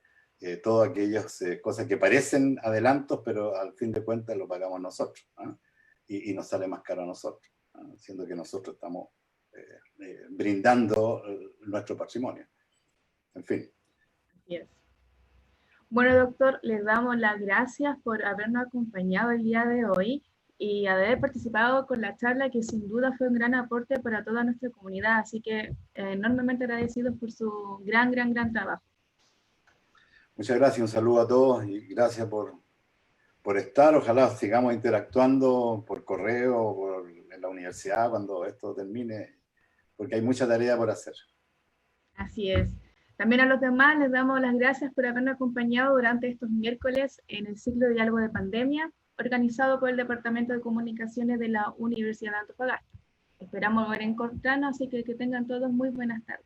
Todas aquellas cosas que parecen adelantos, pero al fin de cuentas lo pagamos nosotros, ¿eh? Y nos sale más caro a nosotros, ¿eh? Siendo que nosotros estamos brindando nuestro patrimonio. En fin. Yes. Bueno, doctor, les damos las gracias por habernos acompañado el día de hoy y haber participado con la charla, que sin duda fue un gran aporte para toda nuestra comunidad. Así que enormemente agradecidos por su gran trabajo. Muchas gracias, un saludo a todos y gracias por estar. Ojalá sigamos interactuando por correo, en la universidad cuando esto termine, porque hay mucha tarea por hacer. Así es. También a los demás les damos las gracias por habernos acompañado durante estos miércoles en el ciclo de diálogo de pandemia, organizado por el Departamento de Comunicaciones de la Universidad de Antofagasta. Esperamos volver a encontrarnos, así que tengan todos muy buenas tardes.